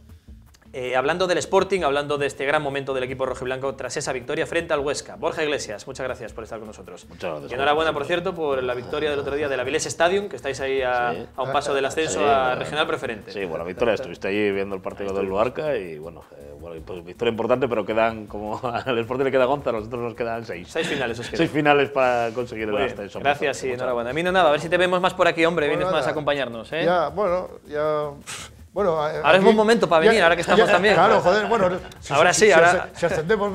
hablando del Sporting, hablando de este gran momento del equipo rojiblanco tras esa victoria frente al Huesca. Borja Iglesias, muchas gracias por estar con nosotros. Muchas gracias. Y enhorabuena, por cierto, por la victoria del otro día del Avilés Stadium, que estáis ahí a un paso del ascenso a Regional Preferente. Sí, buena victoria. Estuviste allí viendo el partido del Luarca y bueno, pues victoria importante, pero quedan, como al Sporting le queda 11, a nosotros nos quedan 6. 6 finales os quedan. 6 finales para conseguir el ascenso. Gracias y enhorabuena. A mí no nada, a ver si te vemos más por aquí, hombre, vienes más a acompañarnos, ¿eh? Ya, bueno, Bueno, ahora es buen momento para venir, ahora que estamos también. Claro, joder, bueno. Ahora sí, ahora. Si ascendemos,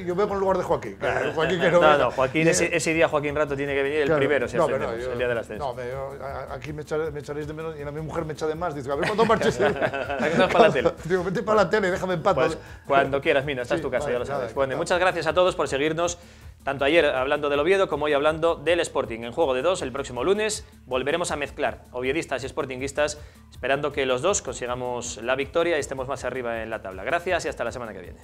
yo veo por el lugar de Joaquín. Joaquín que no, Joaquín, ese día Joaquín Rato tiene que venir el primero, si ascendemos, el día del ascenso. No, aquí me echaréis de menos y a mi mujer me echa de más. Dice, a ver cuándo marches. Aquí no es para la tele. Digo, vete para la tele, déjame en paz. Pues cuando quieras, Mina, esta es tu casa, ya lo sabes. Bueno, muchas gracias a todos por seguirnos. Tanto ayer hablando del Oviedo como hoy hablando del Sporting. En Juego de Dos, el próximo lunes, volveremos a mezclar oviedistas y sportinguistas, esperando que los dos consigamos la victoria y estemos más arriba en la tabla. Gracias y hasta la semana que viene.